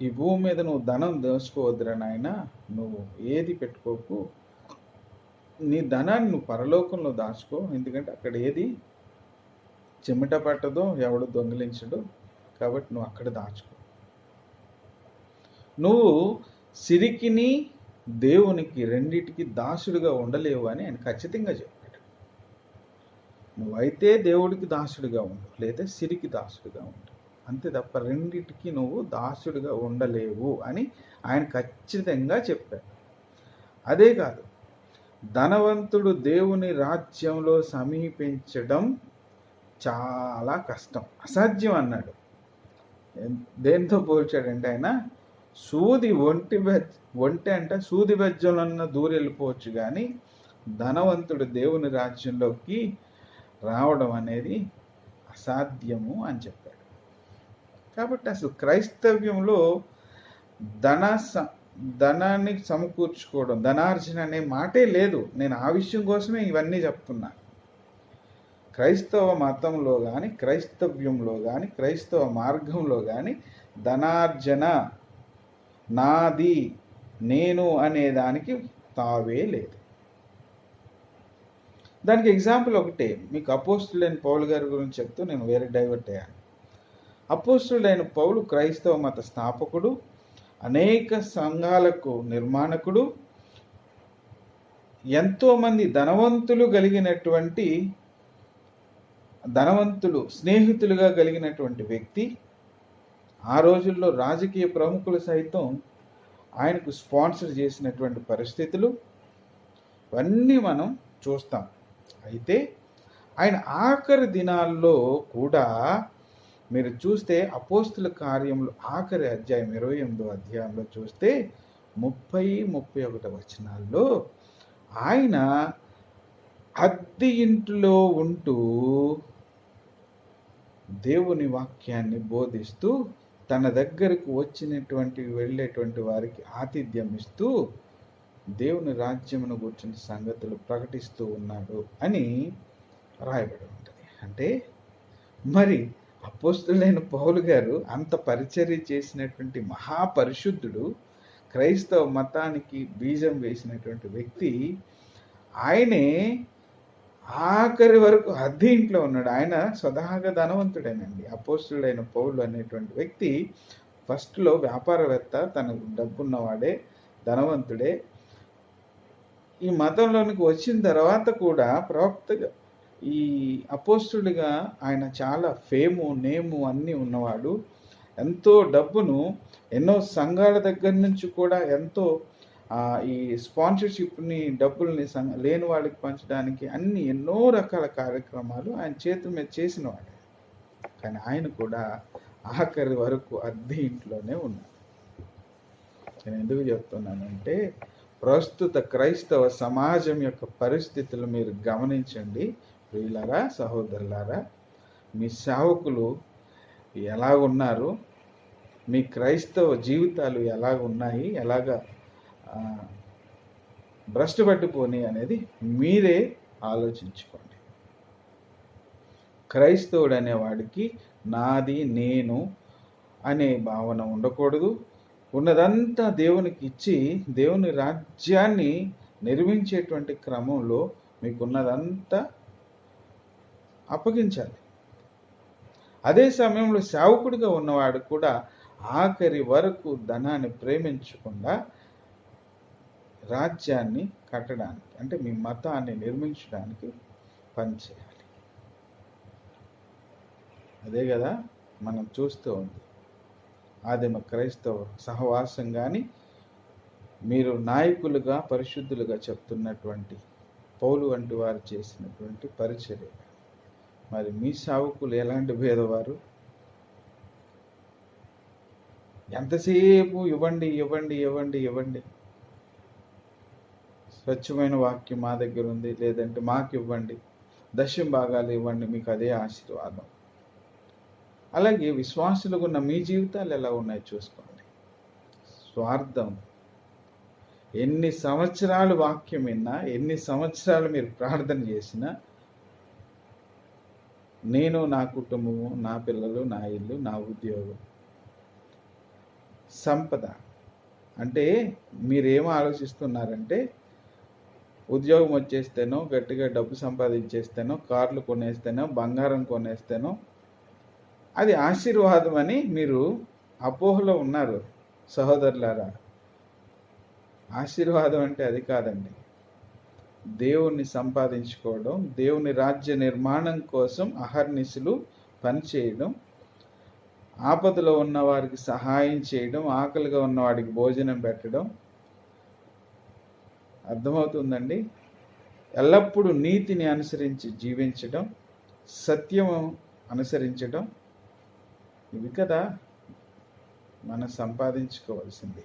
ఈ భూమి మీద నువ్వు ధనం దోచుకోవద్దురా నాయన, నువ్వు ఏది పెట్టుకోకు, నీ ధనాన్ని నువ్వు పరలోకంలో దాచుకో, ఎందుకంటే అక్కడ ఏది చెమట పట్టదో, ఎవడు దొంగిలించడు, కాబట్టి నువ్వు అక్కడ దాచుకో. నువ్వు సిరికిని దేవునికి రెండిటికి దాసుడుగా ఉండలేవు అని ఆయన ఖచ్చితంగా చెప్పాడు. నువ్వైతే దేవుడికి దాసుడిగా ఉండు, లేదా సిరికి దాసుడిగా ఉండు, అంతే తప్ప రెండిటికి నువ్వు దాసుడిగా ఉండలేవు అని ఆయన ఖచ్చితంగా చెప్పాడు. అదే కాదు, ధనవంతుడు దేవుని రాజ్యంలో సమీపించడం చాలా కష్టం, అసాధ్యం అన్నాడు. దేంతో పోల్చాడంటే ఆయన సూది ఒంటె అంటే సూది బెజ్జంలో దూరి వెళ్ళిపోవచ్చు, కానీ ధనవంతుడు దేవుని రాజ్యంలోకి రావడం అనేది అసాధ్యము అని చెప్పాడు. కాబట్టి అసలు క్రైస్తవ్యంలో ధనాన్ని సమకూర్చుకోవడం, ధనార్జన అనే మాటే లేదు. నేను ఆ విషయం కోసమే ఇవన్నీ చెప్తున్నా. క్రైస్తవ మతంలో కానీ, క్రైస్తవ్యంలో కానీ, క్రైస్తవ మార్గంలో కానీ ధనార్జన, నాది, నేను అనేదానికి తావే లేదు. దానికి ఎగ్జాంపుల్ ఒకటే, మీకు అపోస్తులైన పౌలు గారి గురించి చెప్తూ నేను వేరే డైవర్ట్ అయ్యాను. అపోస్తులైన పౌలు క్రైస్తవ మత స్థాపకుడు, అనేక సంఘాలకు నిర్మాణకుడు, ఎంతోమంది ధనవంతులు స్నేహితులుగా కలిగినటువంటి వ్యక్తి. ఆ రోజుల్లో రాజకీయ ప్రముఖులు సైతం ఆయనకు స్పాన్సర్ చేసినటువంటి పరిస్థితులు ఇవన్నీ మనం చూస్తాం. అయితే ఆయన ఆఖరి దినాల్లో కూడా మీరు చూస్తే అపోస్తుల కార్యములు ఆఖరి అధ్యాయం 28వ అధ్యాయంలో చూస్తే 30-31 వచనాల్లో ఆయన అద్దె ఇంటిలో ఉంటూ దేవుని వాక్యాన్ని బోధిస్తూ తన దగ్గరకు వెళ్ళేటువంటి వారికి ఆతిథ్యం ఇస్తూ దేవుని రాజ్యమును గురించిన సంగతులు ప్రకటిస్తూ ఉన్నాడు అని రాయబడి ఉంటుంది. అంటే మరి అపోస్తులైన పౌలు గారు అంత పరిచర్య చేసినటువంటి మహాపరిశుద్ధుడు, క్రైస్తవ మతానికి బీజం వేసినటువంటి వ్యక్తి, ఆయనే ఆఖరి వరకు అద్దె ఇంట్లో ఉన్నాడు. ఆయన స్వతహాగా ధనవంతుడేనండి. అపోస్తుడైన పౌలు అనేటువంటి వ్యక్తి ఫస్ట్లో వ్యాపారవేత్త, తనకు డబ్బున్నవాడే, ధనవంతుడే. ఈ మతంలోనికి వచ్చిన తర్వాత కూడా ప్రవక్తగా, ఈ అపోస్తుడిగా ఆయన చాలా నేము అన్నీ ఉన్నవాడు. ఎంతో డబ్బును ఎన్నో సంఘాల దగ్గర నుంచి కూడా ఎంతో ఈ స్పాన్సర్షిప్ని, డబ్బుల్ని లేని వాళ్ళకి పంచడానికి ఎన్నో రకాల కార్యక్రమాలు ఆయన చేతుల మీద చేసినవాడు. కానీ ఆయన కూడా ఆఖరి వరకు అద్దె ఇంట్లోనే ఉన్నాడు. నేను ఎందుకు చెప్తున్నానంటే, ప్రస్తుత క్రైస్తవ సమాజం యొక్క పరిస్థితులు మీరు గమనించండి ప్రియులారా, సహోదరులారా. మీ సేవకులు ఎలాగున్నారు, మీ క్రైస్తవ జీవితాలు ఎలాగున్నాయి, భ్రష్టు పట్టిపోని అనేది మీరే ఆలోచించుకోండి. క్రైస్తవుడు అనేవాడికి నాది, నేను అనే భావన ఉండకూడదు. ఉన్నదంతా దేవునికి ఇచ్చి దేవుని రాజ్యాన్ని నిర్మించేటువంటి క్రమంలో మీకున్నదంతా అప్పగించాలి. అదే సమయంలో సేవకుడిగా ఉన్నవాడు కూడా ఆఖరి వరకు ధనాన్ని ప్రేమించకుండా రాజ్యాన్ని కట్టడానికి, అంటే మీ మతాన్ని నిర్మించడానికి పనిచేయాలి. అదే కదా మనం చూస్తూ ఉంది ఆదిమ క్రైస్తవ సహవాసం. కానీ మీరు నాయకులుగా పరిశుద్ధులుగా చెప్తున్నటువంటి పౌలు వంటి వారు చేసినటువంటి పరిచర్య, మరి మీ సేవకులు ఎలాంటి భేదవారు? ఎంతసేపు ఇవ్వండి ఇవ్వండి ఇవ్వండి ఇవ్వండి, స్వచ్ఛమైన వాక్యం మా దగ్గర ఉంది, లేదంటే మాకు ఇవ్వండి, దశం భాగాలు ఇవ్వండి, మీకు అదే ఆశీర్వాదం. అలాగే విశ్వాసులుగా ఉన్న మీ జీవితాలు ఎలా ఉన్నాయో చూసుకోండి. స్వార్థం. ఎన్ని సంవత్సరాలు వాక్యం విన్నా, ఎన్ని సంవత్సరాలు మీరు ప్రార్థన చేసినా, నేను, నా కుటుంబము, నా పిల్లలు, నా ఇల్లు, నా ఉద్యోగం, సంపద. అంటే మీరేం ఆలోచిస్తున్నారంటే ఉద్యోగం వచ్చేస్తేనో, గట్టిగా డబ్బు సంపాదించేస్తేనో, కార్లు కొనేస్తేనో, బంగారం కొనేస్తేనో అది ఆశీర్వాదం అని మీరు అపోహలో ఉన్నారు సహోదరులారా. ఆశీర్వాదం అంటే అది కాదండి. దేవుణ్ణి సంపాదించుకోవడం, దేవుని రాజ్య నిర్మాణం కోసం అహర్నిశలు పనిచేయడం, ఆపదలో ఉన్న వారికి సహాయం చేయడం, ఆకలిగా ఉన్న వాడికి భోజనం పెట్టడం. అర్థమవుతుందండి? ఎల్లప్పుడూ నీతిని అనుసరించి జీవించడం, సత్యము అనుసరించడం, ఇవి కదా మనం సంపాదించుకోవాల్సింది.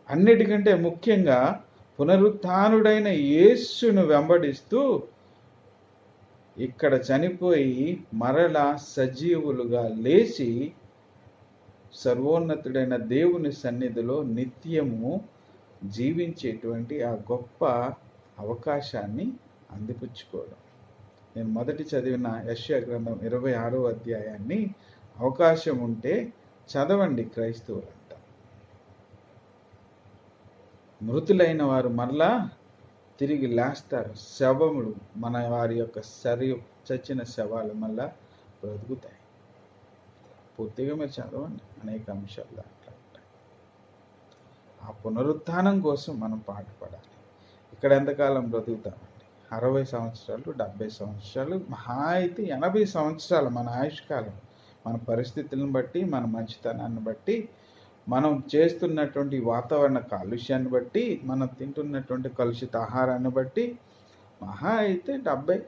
అన్నిటికంటే ముఖ్యంగా పునరుత్థానుడైన యేసును వెంబడిస్తూ ఇక్కడ చనిపోయి మరలా సజీవులుగా లేచి సర్వోన్నతుడైన దేవుని సన్నిధిలో నిత్యము జీవించేటువంటి ఆ గొప్ప అవకాశాన్ని అందిపుచ్చుకోవడం. నేను మొదటి చదివిన యెషయా గ్రంథం 26వ అధ్యాయాన్ని అవకాశం ఉంటే చదవండి క్రైస్తవులంతా. మృతులైన వారు మరలా తిరిగి లేస్తారు. శవములు, మన వారి యొక్క చచ్చిన శవాలు మళ్ళా బ్రతుకుతాయి. పూర్తిగా మీరు చదవండి, అనేక అంశాలు దాంట్లో ఉంటాయి. ఆ పునరుత్థానం కోసం మనం పాటుపడాలి. ఇక్కడ ఎంతకాలం బ్రతుకుతామండి? 60 సంవత్సరాలు, 70 సంవత్సరాలు, మహా అయితే 80 సంవత్సరాలు మన ఆయుష్కాలం. మన పరిస్థితులను బట్టి, మన మంచితనాన్ని బట్టి, మనం చేస్తున్నటువంటి వాతావరణ కాలుష్యాన్ని బట్టి, మనం తింటున్నటువంటి కలుషిత ఆహారాన్ని బట్టి మహా అయితే 70,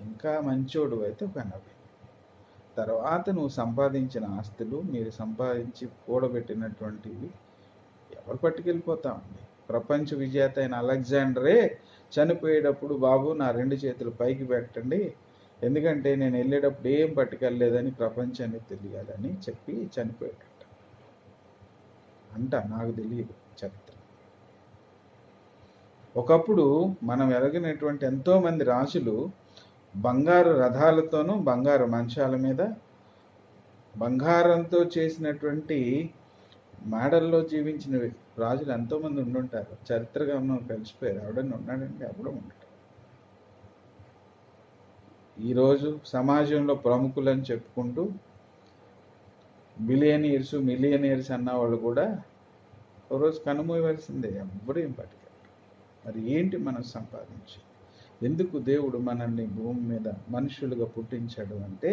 ఇంకా మంచోడు అయితే 80. తర్వాత నువ్వు సంపాదించిన ఆస్తులు, మీరు సంపాదించి కూడబెట్టినటువంటివి ఎవరు పట్టుకెళ్ళిపోతామండి? ప్రపంచ విజేత అయిన అలెగ్జాండరే చనిపోయేటప్పుడు, బాబు నా 2 చేతులు పైకి పెట్టండి, ఎందుకంటే నేను వెళ్ళేటప్పుడు ఏం పట్టుకెళ్ళలేదని ప్రపంచానికి తెలియాలని చెప్పి చనిపోయాడట అంట. నాకు తెలియదు చరిత్ర. ఒకప్పుడు మనం ఎరగినటువంటి ఎంతోమంది రాజులు బంగారు రథాలతోనూ, బంగారు మంచాల మీద, బంగారంతో చేసినటువంటి మేడల్లో జీవించిన రాజులు ఎంతోమంది ఉండుంటారు. చరిత్రగా మనం కలిసిపోయారు. ఎవడన్నా ఉన్నాడంటే ఎవడో ఉంటాడు. ఈరోజు సమాజంలో ప్రముఖులని చెప్పుకుంటూ మిలియనియర్స్ అన్న వాళ్ళు కూడా ఒకరోజు కనుమూయవలసిందే. ఎవ్వడూ ఏం పట్టుకెళ్ళారు. మరి ఏంటి మనం సంపాదించి? ఎందుకు దేవుడు మనల్ని భూమి మీద మనుషులుగా పుట్టించాడు అంటే,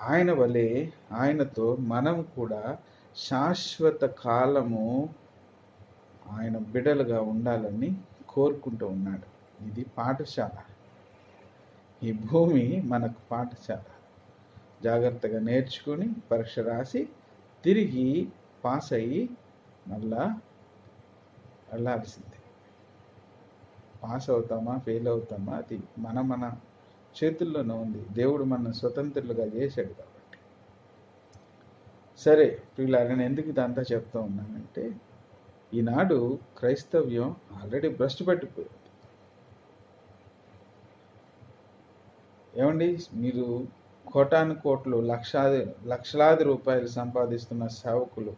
ఆయన వలె, ఆయనతో మనం కూడా శాశ్వత కాలము ఆయన బిడ్డలుగా ఉండాలని కోరుకుంటూ ఉన్నాడు. ఇది పాఠశాల. ఈ భూమి మనకు పాఠశాల. జాగ్రత్తగా నేర్చుకుని పరీక్ష రాసి తిరిగి పాస్ అయ్యి మళ్ళా వెళ్ళాల్సిందే. పాస్ అవుతామా, ఫెయిల్ అవుతామా, అది మన చేతుల్లోనే ఉంది. దేవుడు మన స్వతంత్రులుగా చేశాడు కాబట్టి. సరే ప్రియులారా, నేను ఎందుకు ఇదంతా చెప్తూ ఉన్నానంటే, ఈనాడు క్రైస్తవ్యం ఆల్రెడీ భ్రష్టు పట్టిపోయింది. ఏమండి, మీరు కోటాను కోట్లు లక్షలాది రూపాయలు సంపాదిస్తున్న సేవకులు,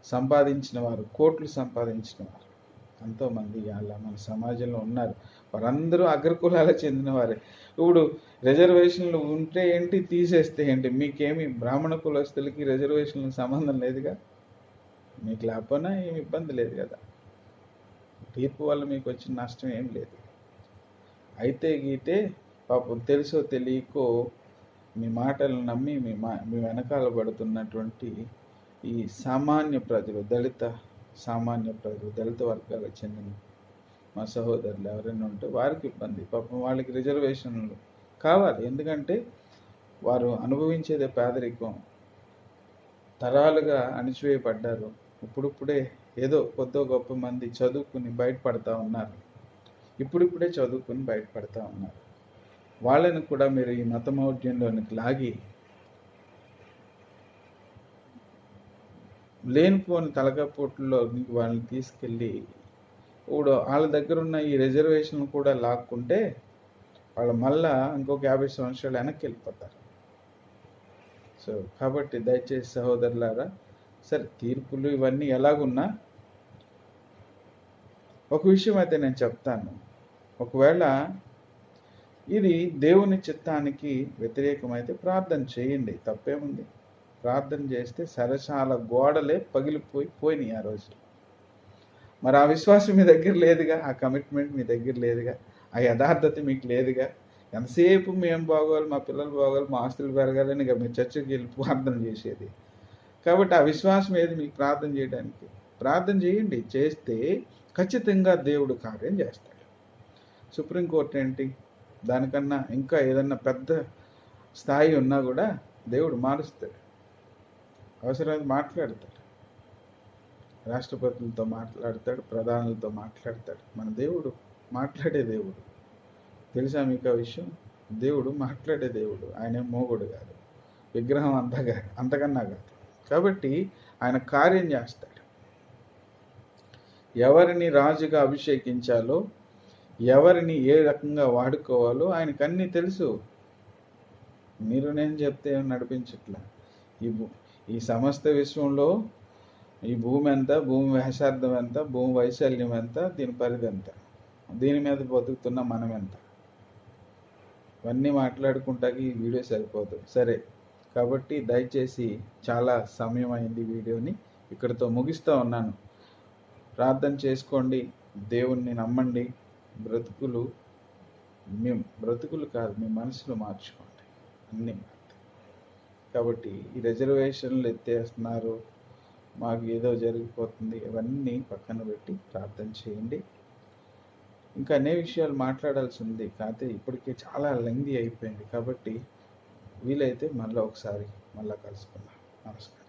సంపాదించిన వారు, కోట్లు సంపాదించిన వారు ఎంతోమంది అలా మన సమాజంలో ఉన్నారు. వారందరూ అగ్రకులాలకు చెందిన వారే. ఇప్పుడు రిజర్వేషన్లు ఉంటే ఏంటి, తీసేస్తే ఏంటి? మీకేమి బ్రాహ్మణ కులస్తులకి రిజర్వేషన్లకు సంబంధం లేదుగా. మీకు లేకపోయినా ఏమి ఇబ్బంది లేదు కదా. తీర్పు వల్ల మీకు వచ్చిన నష్టం ఏం లేదు. అయితే గీతే పాపం తెలుసో తెలియకో మీ మాటలను నమ్మి మీ వెనకాల పడుతున్నటువంటి ఈ సామాన్య ప్రజలు, సామాన్య ప్రజలు, దళిత వర్గాలకు చెందిన మా సహోదరులు ఎవరైనా ఉంటే వారికి ఇబ్బంది. పాపం వాళ్ళకి రిజర్వేషన్లు కావాలి. ఎందుకంటే వారు అనుభవించేదే పేదరికం, తరాలుగా అణిచివేయబడ్డారు. ఇప్పుడిప్పుడే ఏదో కొద్దో గొప్ప మంది చదువుకుని బయటపడతా ఉన్నారు. ఇప్పుడిప్పుడే చదువుకుని బయటపడతా ఉన్నారు. వాళ్ళని కూడా మీరు ఈ మతమౌఢ్యంలోనికి లాగి లేనిపోని తలకపోట్లలో వాళ్ళని తీసుకెళ్ళి ఇప్పుడు వాళ్ళ దగ్గర ఉన్న ఈ రిజర్వేషన్ కూడా లాక్కుంటే వాళ్ళు మళ్ళా ఇంకొక 50 సంవత్సరాలు వెనక్కి వెళ్ళిపోతారు. సో కాబట్టి దయచేసి సహోదరులారా, సరే తీర్పులు ఇవన్నీ ఎలాగున్నా ఒక విషయం అయితే నేను చెప్తాను. ఒకవేళ ఇది దేవుని చిత్తానికి వ్యతిరేకమైతే ప్రార్థన చేయండి, తప్పేముంది. ప్రార్థన చేస్తే సరసాల గోడలే పోయినాయి ఆ రోజు. మరి ఆ విశ్వాసం మీ దగ్గర లేదుగా, ఆ కమిట్మెంట్ మీ దగ్గర లేదుగా, ఆ యథార్థత మీకు లేదుగా. ఎంతసేపు మేము బాగోవాలి, మా పిల్లలు బాగోవాలి, మా ఆస్తులు పెరగాలని ఇక మీ చర్చకి వెళ్ళి ప్రార్థన చేసేది. కాబట్టి ఆ విశ్వాసం ఏది మీకు ప్రార్థన చేయడానికి? ప్రార్థన చేయండి. చేస్తే ఖచ్చితంగా దేవుడు కార్యం చేస్తాడు. సుప్రీంకోర్టు ఏంటి, దానికన్నా ఇంకా ఏదన్నా పెద్ద స్థాయి ఉన్నా కూడా దేవుడు మారుస్తాడు. అవసరమైతే మాట్లాడతాడు, రాష్ట్రపతులతో మాట్లాడతాడు, ప్రధానులతో మాట్లాడతాడు. మన దేవుడు మాట్లాడే దేవుడు. తెలుసా మీకు ఆ విషయం? దేవుడు మాట్లాడే దేవుడు. ఆయన మోగుడు కాదు, విగ్రహం అంతకన్నా కాదు. కాబట్టి ఆయన కార్యం చేస్తాడు. ఎవరిని రాజుగా అభిషేకించాలో, ఎవరిని ఏ రకంగా వాడుకోవాలో ఆయనకు అన్నీ తెలుసు. మీరు నేను చెప్తే నడిపించట్లా. ఈ సమస్త విశ్వంలో ఈ భూమి ఎంత, భూమి వ్యాసార్థం ఎంత, భూమి వైశాల్యం ఎంత, దీని పరిధి ఎంత, దీని మీద బతుకుతున్న మనం ఎంత, ఇవన్నీ మాట్లాడుకుంటాకి ఈ వీడియో సరిపోదు. సరే, కాబట్టి దయచేసి చాలా సమయం అయింది, వీడియోని ఇక్కడితో ముగిస్తూ ఉన్నాను. ప్రార్థన చేసుకోండి, దేవుణ్ణి నమ్మండి. బ్రతుకులు కాదు, మీ మనసులో మార్చుకోండి, అన్నీ మారుతాయి. కాబట్టి ఈ రిజర్వేషన్లు ఎత్తేస్తున్నారు, మాకు ఏదో జరిగిపోతుంది, ఇవన్నీ పక్కన పెట్టి ప్రార్థన చేయండి. ఇంకా అనే విషయాలు మాట్లాడాల్సి ఉంది, కాకపోతే ఇప్పటికే చాలా లెంగ్తీ అయిపోయింది. కాబట్టి వీలైతే మళ్ళీ ఒకసారి కలుసుకుందాం. నమస్కారం.